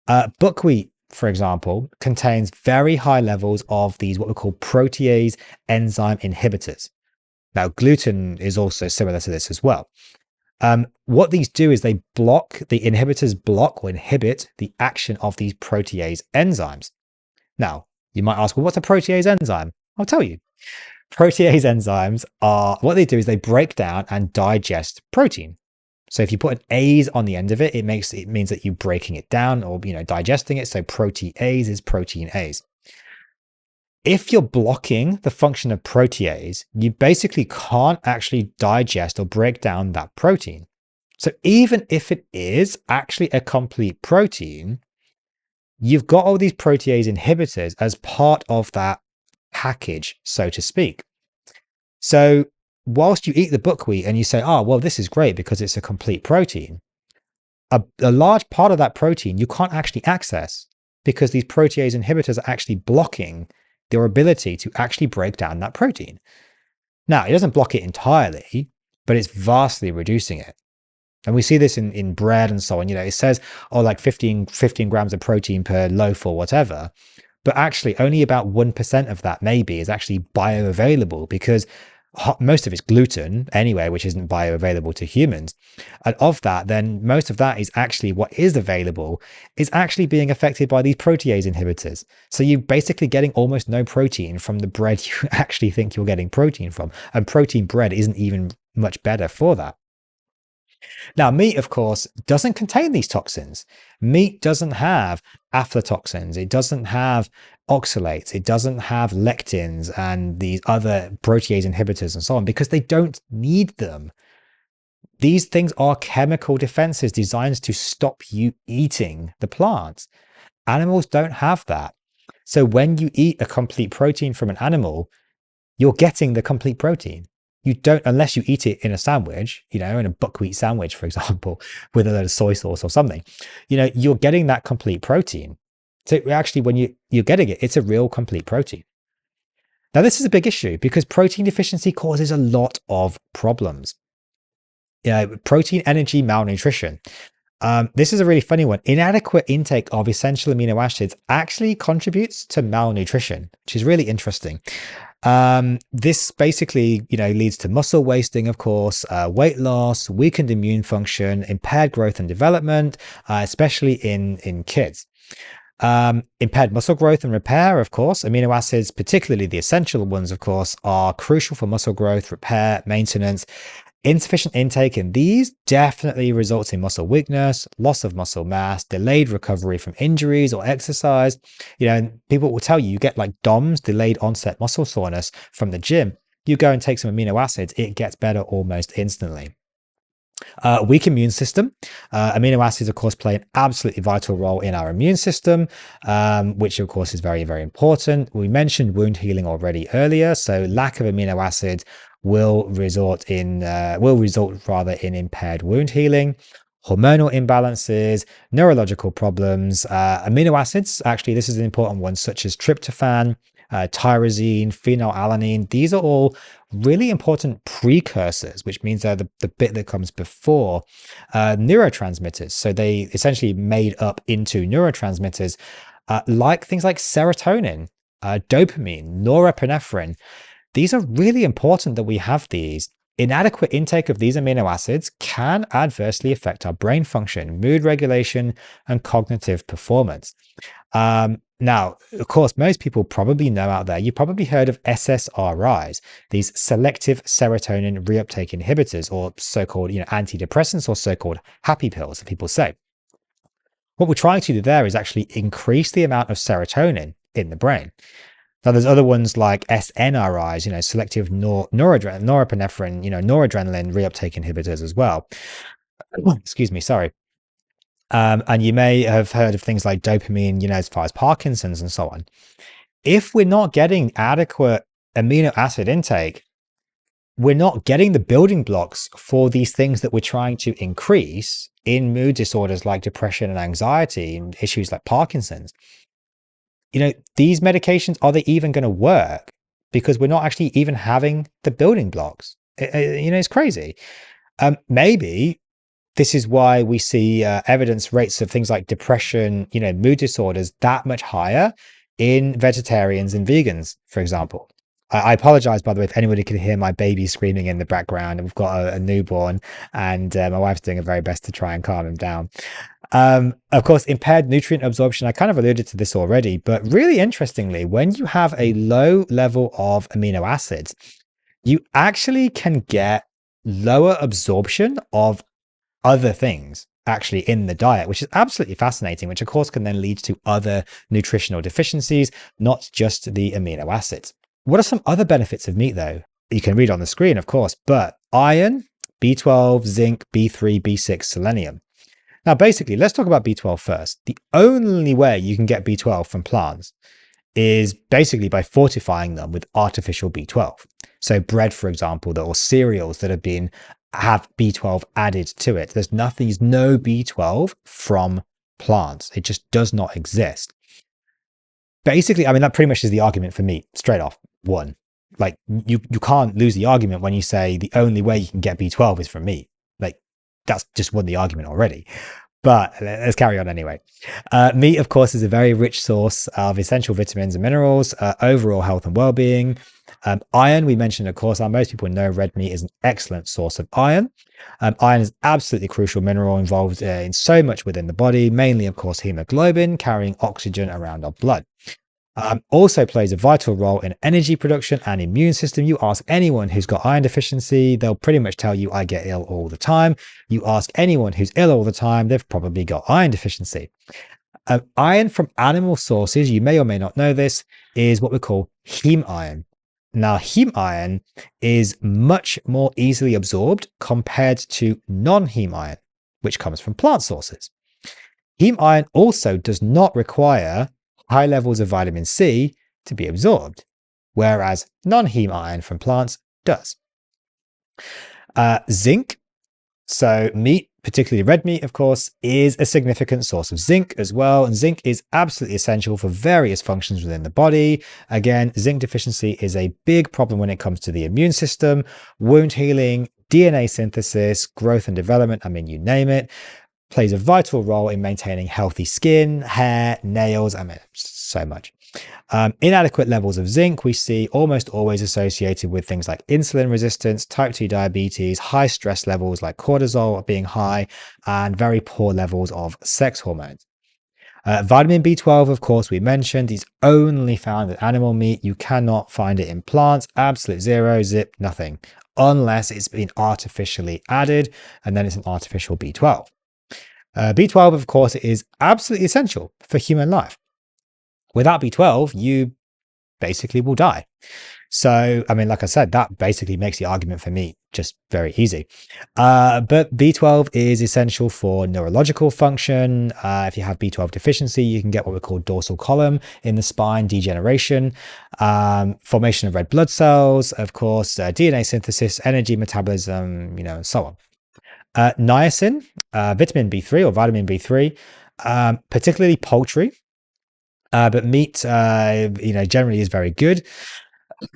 Buckwheat, for example, contains very high levels of these what we call protease enzyme inhibitors. Now, gluten is also similar to this as well. What these do is the inhibitors block or inhibit the action of these protease enzymes. Now, you might ask, well, what's a protease enzyme? I'll tell you. Protease enzymes what they do is they break down and digest protein. So if you put an A's on the end of it, it means that you're breaking it down or digesting it. So protease is protein A's. If you're blocking the function of protease, you basically can't actually digest or break down that protein. So even if it is actually a complete protein, you've got all these protease inhibitors as part of that package, so to speak. So whilst you eat the buckwheat and you say, oh, well, this is great because it's a complete protein, a large part of that protein you can't actually access because these protease inhibitors are actually blocking their ability to actually break down that protein. Now, it doesn't block it entirely, but it's vastly reducing it. And we see this in bread and so on. It says, oh, like 15 grams of protein per loaf or whatever. But actually, only about 1% of that maybe is actually bioavailable because most of it's gluten anyway, which isn't bioavailable to humans. And of that, then most of that is actually what is available is actually being affected by these protease inhibitors. So you're basically getting almost no protein from the bread you actually think you're getting protein from. And protein bread isn't even much better for that. Now, meat, of course, doesn't contain these toxins. Meat doesn't have aflatoxins. It doesn't have oxalates. It doesn't have lectins and these other protease inhibitors and so on because they don't need them. These things are chemical defenses designed to stop you eating the plants. Animals don't have that. So when you eat a complete protein from an animal, you're getting the complete protein. You don't, unless you eat it in a sandwich, in a buckwheat sandwich, for example, with a load of soy sauce or something, you're getting that complete protein. So actually, when you're getting it, it's a real complete protein. Now, this is a big issue because protein deficiency causes a lot of problems. Protein energy malnutrition. This is a really funny one. Inadequate intake of essential amino acids actually contributes to malnutrition, which is really interesting. This basically, leads to muscle wasting, of course, weight loss, weakened immune function, impaired growth and development, especially in kids. Impaired muscle growth and repair, of course. Amino acids, particularly the essential ones, of course, are crucial for muscle growth, repair, maintenance. Insufficient intake in these definitely results in muscle weakness, loss of muscle mass, delayed recovery from injuries or exercise. And people will tell you get like DOMS, delayed onset muscle soreness from the gym. You go and take some amino acids, it gets better almost instantly. Weak immune system. Amino acids, of course, play an absolutely vital role in our immune system, which, of course, is very, very important. We mentioned wound healing already earlier. So lack of amino acids will result in impaired wound healing. Hormonal imbalances, neurological problems, amino acids. Actually, this is an important one, such as tryptophan, tyrosine, phenylalanine. These are all really important precursors, which means they're the bit that comes before neurotransmitters. So they essentially made up into neurotransmitters like things like serotonin, dopamine, norepinephrine. These are really important that we have these. Inadequate intake of these amino acids can adversely affect our brain function, mood regulation, and cognitive performance. Now, of course, most people probably know out there, you probably heard of SSRIs, these selective serotonin reuptake inhibitors, or so-called antidepressants, or so-called happy pills, that people say. What we're trying to do there is actually increase the amount of serotonin in the brain. Now, there's other ones like SNRIs, selective norepinephrine, noradrenaline reuptake inhibitors as well. Excuse me, sorry. And you may have heard of things like dopamine, as far as Parkinson's and so on. If we're not getting adequate amino acid intake, we're not getting the building blocks for these things that we're trying to increase in mood disorders like depression and anxiety and issues like Parkinson's. These medications, are they even going to work? Because we're not actually even having the building blocks. It's crazy. Maybe this is why we see evidence rates of things like depression, mood disorders that much higher in vegetarians and vegans, for example. I apologize, by the way, if anybody can hear my baby screaming in the background. We've got a newborn, and my wife's doing her very best to try and calm him down. Of course, impaired nutrient absorption. I kind of alluded to this already, but really interestingly, when you have a low level of amino acids, you actually can get lower absorption of other things. actually in the diet, which is absolutely fascinating, which of course can then lead to other nutritional deficiencies, not just the amino acids. What are some other benefits of meat though? You can read on the screen, of course, but iron, B12, zinc, B3, B6, selenium. Now, basically, let's talk about B12 first. The only way you can get B12 from plants is basically by fortifying them with artificial B12. So bread, for example, or cereals that have B12 added to it. There's no B12 from plants. It just does not exist. Basically, I mean, that pretty much is the argument for meat, straight off. One, like you can't lose the argument when you say the only way you can get B12 is from meat. Like that's just won the argument already. But let's carry on anyway. Meat, of course, is a very rich source of essential vitamins and minerals, overall health and well-being. Iron, we mentioned, of course, most people know red meat is an excellent source of iron. Iron is absolutely crucial mineral involved in so much within the body, mainly, of course, hemoglobin, carrying oxygen around our blood. Also plays a vital role in energy production and immune system. You ask anyone who's got iron deficiency, they'll pretty much tell you I get ill all the time. You ask anyone who's ill all the time, they've probably got iron deficiency. Iron from animal sources, you may or may not know this, is what we call heme iron. Now, heme iron is much more easily absorbed compared to non-heme iron, which comes from plant sources. Heme iron also does not require high levels of vitamin C to be absorbed, whereas non-heme iron from plants does. Zinc, so meat, particularly red meat, of course, is a significant source of zinc as well. And zinc is absolutely essential for various functions within the body. Again, zinc deficiency is a big problem when it comes to the immune system, wound healing, DNA synthesis, growth and development. I mean, you name it. Plays a vital role in maintaining healthy skin, hair, nails, I mean, so much. Inadequate levels of zinc we see almost always associated with things like insulin resistance, type 2 diabetes, high stress levels like cortisol being high, and very poor levels of sex hormones. Vitamin B12, of course, we mentioned, is only found in animal meat. You cannot find it in plants, absolute zero, zip, nothing, unless it's been artificially added, and then it's an artificial B12. B12, of course, is absolutely essential for human life. Without B12, you basically will die. So, I mean, like I said, that basically makes the argument for me just very easy. But B12 is essential for neurological function. If you have B12 deficiency, you can get what we call dorsal column in the spine degeneration, formation of red blood cells, of course, DNA synthesis, energy metabolism, and so on. Niacin, vitamin B3 or vitamin B3, particularly poultry, but meat, generally is very good.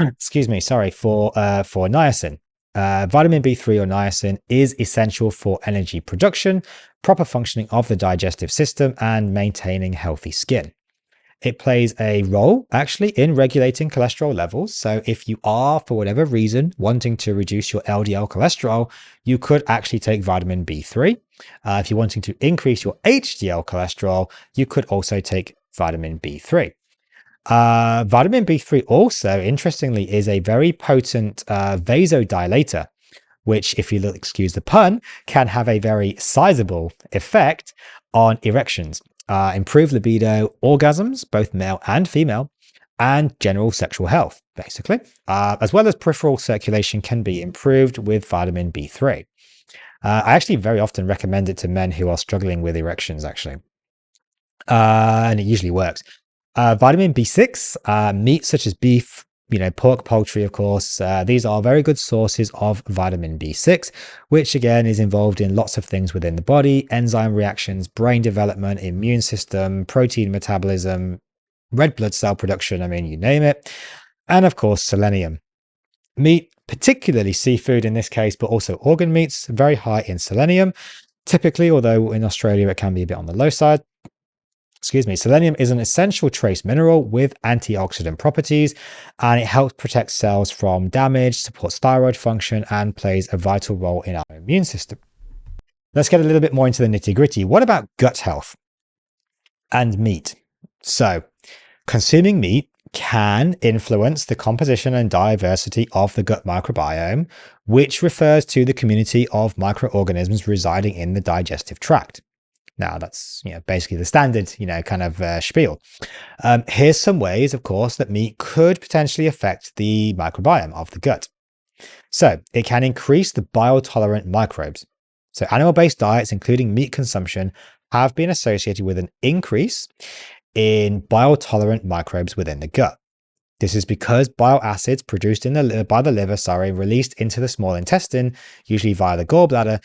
Excuse me, sorry, for niacin. Vitamin B3 or niacin is essential for energy production, proper functioning of the digestive system, and maintaining healthy skin. It plays a role actually in regulating cholesterol levels. So if you are, for whatever reason, wanting to reduce your LDL cholesterol, you could actually take vitamin B3. If you're wanting to increase your HDL cholesterol, you could also take vitamin B3. Vitamin B3 also, interestingly, is a very potent vasodilator, which, if you'll excuse the pun, can have a very sizable effect on erections. Improve libido, orgasms, both male and female, and general sexual health, basically, as well as peripheral circulation can be improved with vitamin B3. I actually very often recommend it to men who are struggling with erections, actually, and it usually works. Vitamin B6, meat such as beef, pork, poultry, of course. These are very good sources of vitamin B6, which again is involved in lots of things within the body, enzyme reactions, brain development, immune system, protein metabolism, red blood cell production, I mean, you name it. And of course, selenium. Meat, particularly seafood in this case, but also organ meats, very high in selenium. Typically, although in Australia it can be a bit on the low side. Selenium is an essential trace mineral with antioxidant properties, and it helps protect cells from damage, supports thyroid function, and plays a vital role in our immune system. Let's get a little bit more into the nitty-gritty. What about gut health and meat? So, consuming meat can influence the composition and diversity of the gut microbiome, which refers to the community of microorganisms residing in the digestive tract. Now, that's basically the standard kind of spiel. Here's some ways, of course, that meat could potentially affect the microbiome of the gut. So it can increase the bile-tolerant microbes. So animal-based diets, including meat consumption, have been associated with an increase in bile-tolerant microbes within the gut. This is because bile acids produced by the liver, released into the small intestine, usually via the gallbladder,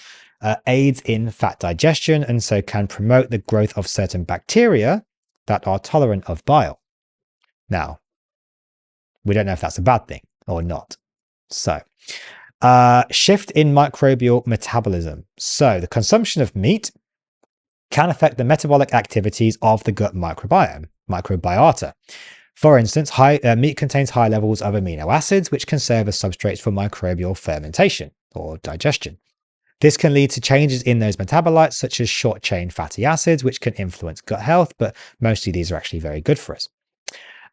aids in fat digestion and so can promote the growth of certain bacteria that are tolerant of bile. Now, we don't know if that's a bad thing or not. So, shift in microbial metabolism. So, the consumption of meat can affect the metabolic activities of the gut microbiota. For instance, meat contains high levels of amino acids, which can serve as substrates for microbial fermentation or digestion. This can lead to changes in those metabolites, such as short-chain fatty acids, which can influence gut health, but mostly these are actually very good for us.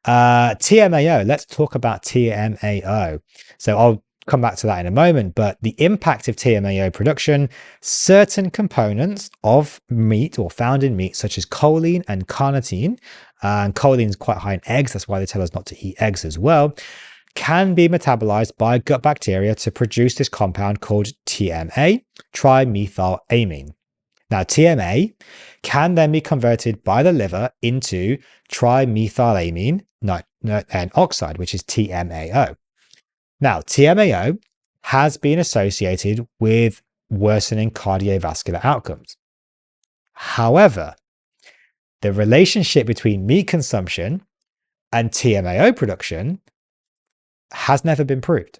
TMAO, let's talk about TMAO. So I'll come back to that in a moment, but the impact of TMAO production, certain components of meat or found in meat, such as choline and carnitine, and choline is quite high in eggs, that's why they tell us not to eat eggs as well, can be metabolized by gut bacteria to produce this compound called TMA, trimethylamine. Now, TMA can then be converted by the liver into trimethylamine and oxide, which is TMAO. Now, TMAO has been associated with worsening cardiovascular outcomes. However, the relationship between meat consumption and TMAO production has never been proved,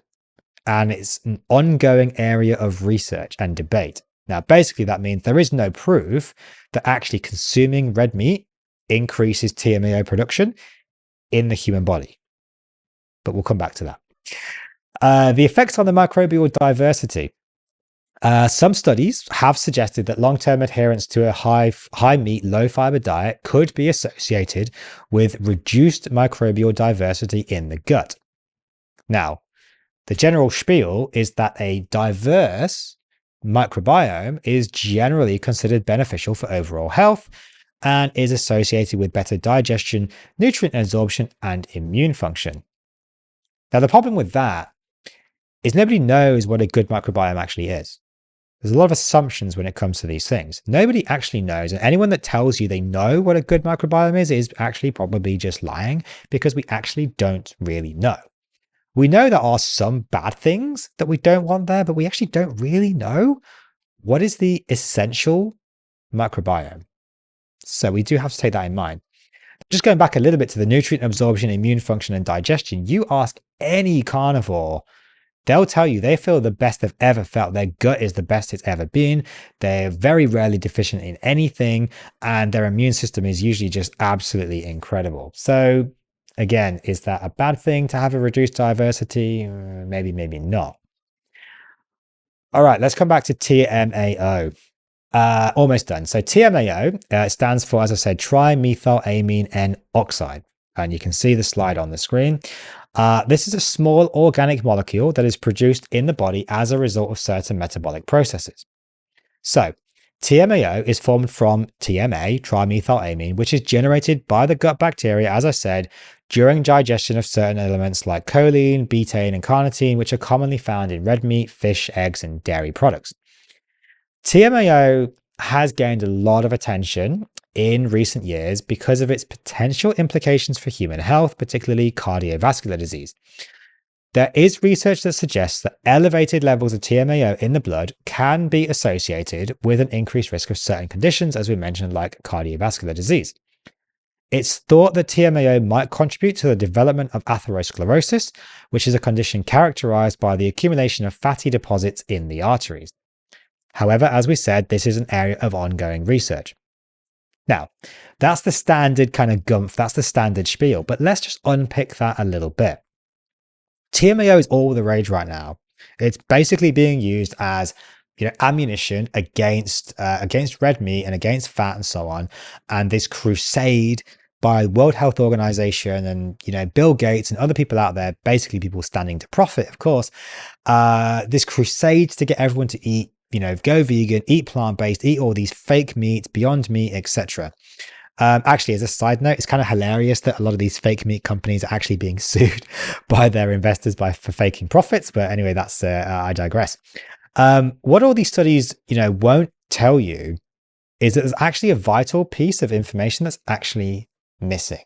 and it's an ongoing area of research and debate. Now, basically, that means there is no proof that actually consuming red meat increases TMAO production in the human body, but we'll come back to that. The effects on the microbial diversity. Some studies have suggested that long-term adherence to a high meat, low fiber diet could be associated with reduced microbial diversity in the gut. Now, the general spiel is that a diverse microbiome is generally considered beneficial for overall health and is associated with better digestion, nutrient absorption, and immune function. Now, the problem with that is nobody knows what a good microbiome actually is. There's a lot of assumptions when it comes to these things. Nobody actually knows, and anyone that tells you they know what a good microbiome is actually probably just lying, because we actually don't really know. We know there are some bad things that we don't want there, but we actually don't really know what is the essential microbiome. So we do have to take that in mind. Just going back a little bit to the nutrient absorption, immune function, and digestion, you ask any carnivore, they'll tell you they feel the best they've ever felt. Their gut is the best it's ever been. They're very rarely deficient in anything, and their immune system is usually just absolutely incredible. So again, is that a bad thing to have a reduced diversity? Maybe, maybe not. All right, let's come back to TMAO. Almost done. So TMAO stands for, as I said, trimethylamine N oxide. And you can see the slide on the screen. This is a small organic molecule that is produced in the body as a result of certain metabolic processes. So TMAO is formed from TMA, trimethylamine, which is generated by the gut bacteria, as I said, during digestion of certain elements like choline, betaine, and carnitine, which are commonly found in red meat, fish, eggs, and dairy products. TMAO has gained a lot of attention in recent years because of its potential implications for human health, particularly cardiovascular disease. There is research that suggests that elevated levels of TMAO in the blood can be associated with an increased risk of certain conditions, as we mentioned, like cardiovascular disease. It's thought that TMAO might contribute to the development of atherosclerosis, which is a condition characterized by the accumulation of fatty deposits in the arteries. However, as we said, this is an area of ongoing research. Now, that's the standard kind of gumph, that's the standard spiel, but let's just unpick that a little bit. TMAO is all the rage right now. It's basically being used as ammunition against red meat and against fat and so on. And this crusade by World Health Organization and, you know, Bill Gates and other people out there, basically people standing to profit, of course, this crusade to get everyone to eat, you know, go vegan, eat plant-based, eat all these fake meats, Beyond Meat, etc. Actually, as a side note, it's kind of hilarious that a lot of these fake meat companies are actually being sued by their investors for faking profits. But anyway, that's I digress. What all these studies, you know, won't tell you is that there's actually a vital piece of information that's actually missing.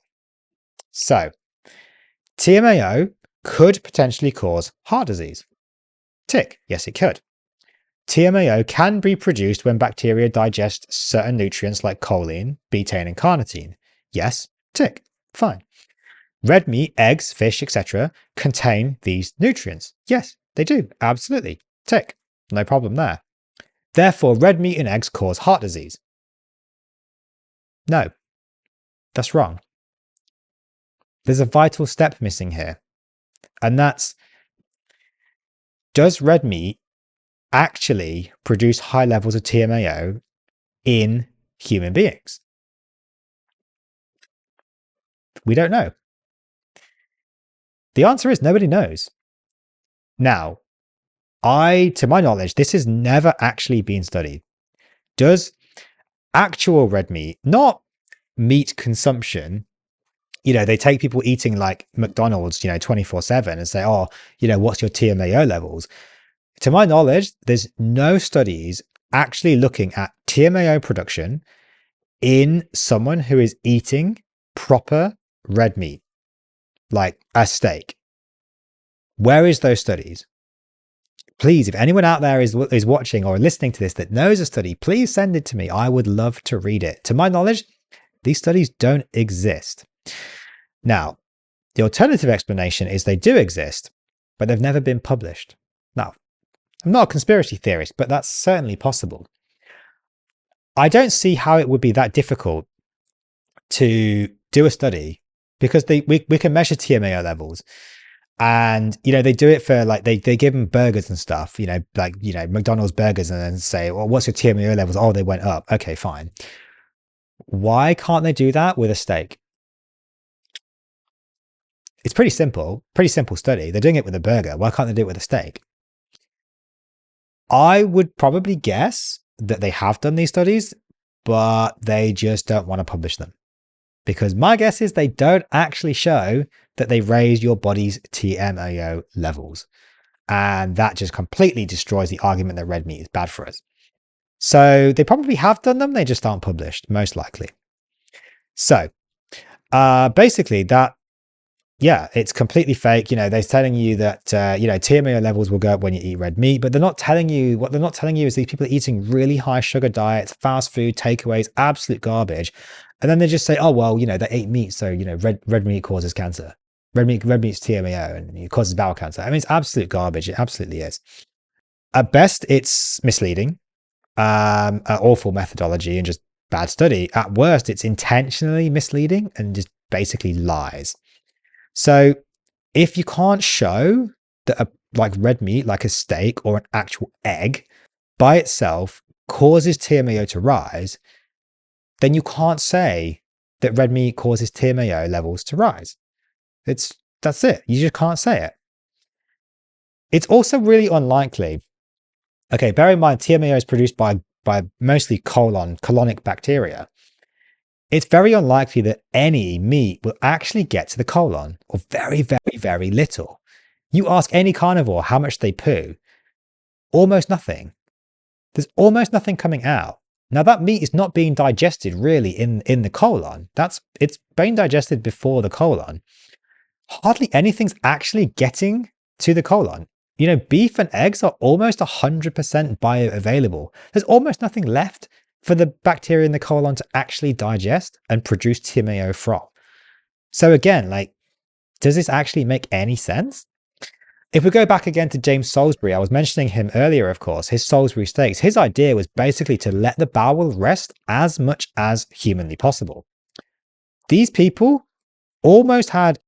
So, TMAO could potentially cause heart disease. Tick. Yes, it could. TMAO can be produced when bacteria digest certain nutrients like choline, betaine, and carnitine. Yes, tick. Fine. Red meat, eggs, fish, etc. contain these nutrients. Yes, they do. Absolutely. Tick. No problem there. Therefore, red meat and eggs cause heart disease. No, that's wrong. There's a vital step missing here. And that's, does red meat actually produce high levels of TMAO in human beings? We don't know. The answer is nobody knows. Now, to my knowledge, this has never actually been studied. Does actual red meat, not meat consumption, you know, they take people eating like McDonald's, you know, 24/7 and say, oh, you know, what's your TMAO levels? To my knowledge, there's no studies actually looking at TMAO production in someone who is eating proper red meat, like a steak. Where is those studies? Please, if anyone out there is watching or listening to this that knows a study, please send it to me. I would love to read it. To my knowledge, these studies don't exist. Now, the alternative explanation is they do exist, but they've never been published. Now, I'm not a conspiracy theorist, but that's certainly possible. I don't see how it would be that difficult to do a study because we can measure TMAO levels. And, you know, they do it for like, they give them burgers and stuff, you know, like, you know, McDonald's burgers, and then say, well, what's your TMAO levels? Oh, they went up. Okay, fine. Why can't they do that with a steak? It's pretty simple study. They're doing it with a burger. Why can't they do it with a steak? I would probably guess that they have done these studies, but they just don't want to publish them. Because my guess is they don't actually show that they raise your body's TMAO levels. And that just completely destroys the argument that red meat is bad for us. So they probably have done them, they just aren't published, most likely. So basically that, yeah, it's completely fake. You know, they're telling you that, you know, TMAO levels will go up when you eat red meat, but they're not telling you, what they're not telling you is these people are eating really high sugar diets, fast food, takeaways, absolute garbage. And then they just say, oh, well, you know, they ate meat. So, you know, red meat causes cancer. Red meat's TMAO and it causes bowel cancer. I mean, it's absolute garbage. It absolutely is. At best, it's misleading, an awful methodology and just bad study. At worst, it's intentionally misleading and just basically lies. So if you can't show that like red meat, like a steak or an actual egg by itself causes TMAO to rise, then you can't say that red meat causes TMAO levels to rise. That's it. You just can't say it. It's also really unlikely. Okay, bear in mind, TMAO is produced by mostly colonic bacteria. It's very unlikely that any meat will actually get to the colon, or very, very, very little. You ask any carnivore how much they poo, almost nothing. There's almost nothing coming out. Now that meat is not being digested really in the colon. It's being digested before the colon. Hardly anything's actually getting to the colon. You know, beef and eggs are almost 100% bioavailable. There's almost nothing left for the bacteria in the colon to actually digest and produce TMAO from. So again, like, does this actually make any sense? If we go back again to James Salisbury, I was mentioning him earlier, of course, his Salisbury steaks, his idea was basically to let the bowel rest as much as humanly possible. These people almost had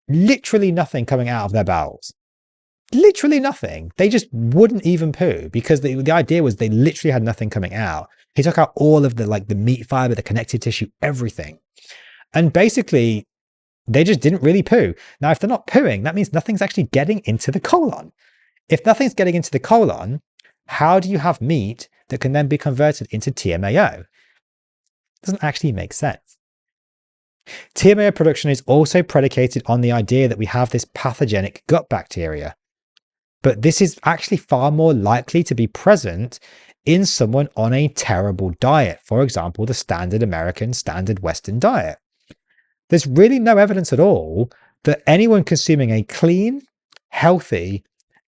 literally nothing coming out of their bowels. Literally nothing. They just wouldn't even poo because the idea was they literally had nothing coming out. He took out all of the meat fiber, the connective tissue, everything. And basically, they just didn't really poo. Now, if they're not pooing, that means nothing's actually getting into the colon. If nothing's getting into the colon, how do you have meat that can then be converted into TMAO? It doesn't actually make sense. TMAO production is also predicated on the idea that we have this pathogenic gut bacteria. But this is actually far more likely to be present in someone on a terrible diet. For example, the standard American, standard Western diet. There's really no evidence at all that anyone consuming a clean, healthy,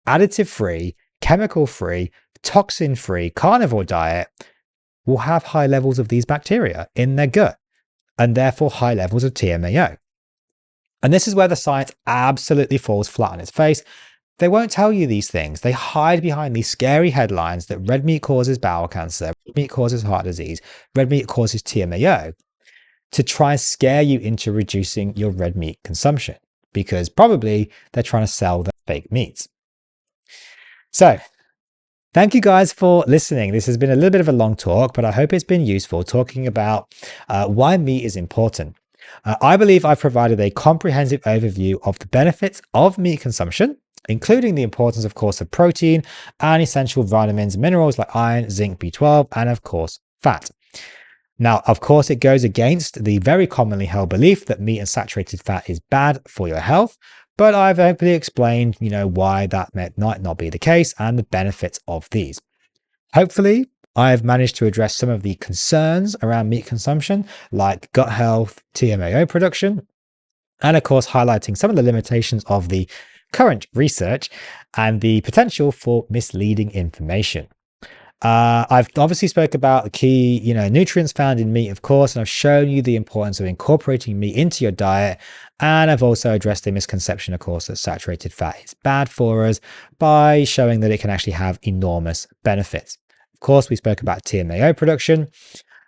additive-free, chemical-free, toxin-free carnivore diet will have high levels of these bacteria in their gut, and therefore high levels of TMAO. And this is where the science absolutely falls flat on its face. They won't tell you these things. They hide behind these scary headlines that red meat causes bowel cancer, red meat causes heart disease, red meat causes TMAO, to try and scare you into reducing your red meat consumption, because probably they're trying to sell the fake meats. So thank you guys for listening. This has been a little bit of a long talk, but I hope it's been useful talking about why meat is important. I believe I've provided a comprehensive overview of the benefits of meat consumption, including the importance, of course, of protein and essential vitamins, minerals like iron, zinc, B12, and of course, fat. Now, of course, it goes against the very commonly held belief that meat and saturated fat is bad for your health, but I've hopefully explained, why that might not be the case and the benefits of these. Hopefully, I've managed to address some of the concerns around meat consumption, like gut health, TMAO production, and of course, highlighting some of the limitations of the current research and the potential for misleading information. I've obviously spoke about the key, nutrients found in meat, of course, and I've shown you the importance of incorporating meat into your diet. And I've also addressed the misconception, of course, that saturated fat is bad for us by showing that it can actually have enormous benefits. Of course, we spoke about TMAO production.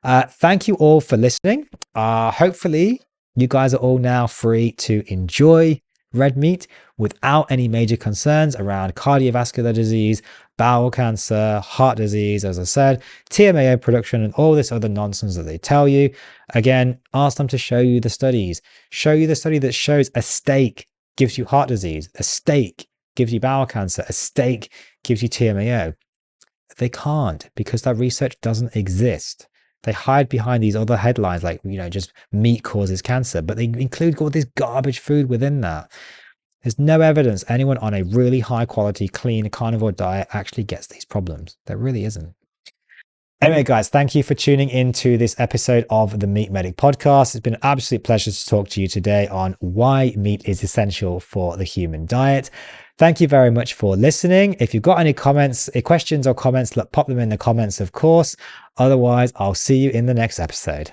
Thank you all for listening. Hopefully, you guys are all now free to enjoy red meat without any major concerns around cardiovascular disease, bowel cancer, heart disease, as I said, TMAO production, and all this other nonsense that they tell you. Again, ask them to show you the studies. Show you the study that shows a steak gives you heart disease, a steak gives you bowel cancer, a steak gives you TMAO. They can't, because that research doesn't exist. They hide behind these other headlines like, just meat causes cancer, but they include all this garbage food within that. There's no evidence anyone on a really high quality, clean carnivore diet actually gets these problems. There really isn't. Anyway, guys, thank you for tuning into this episode of the Meat Medic podcast. It's been an absolute pleasure to talk to you today on why meat is essential for the human diet. Thank you very much for listening. If you've got any comments, questions or comments, pop them in the comments, of course. Otherwise, I'll see you in the next episode.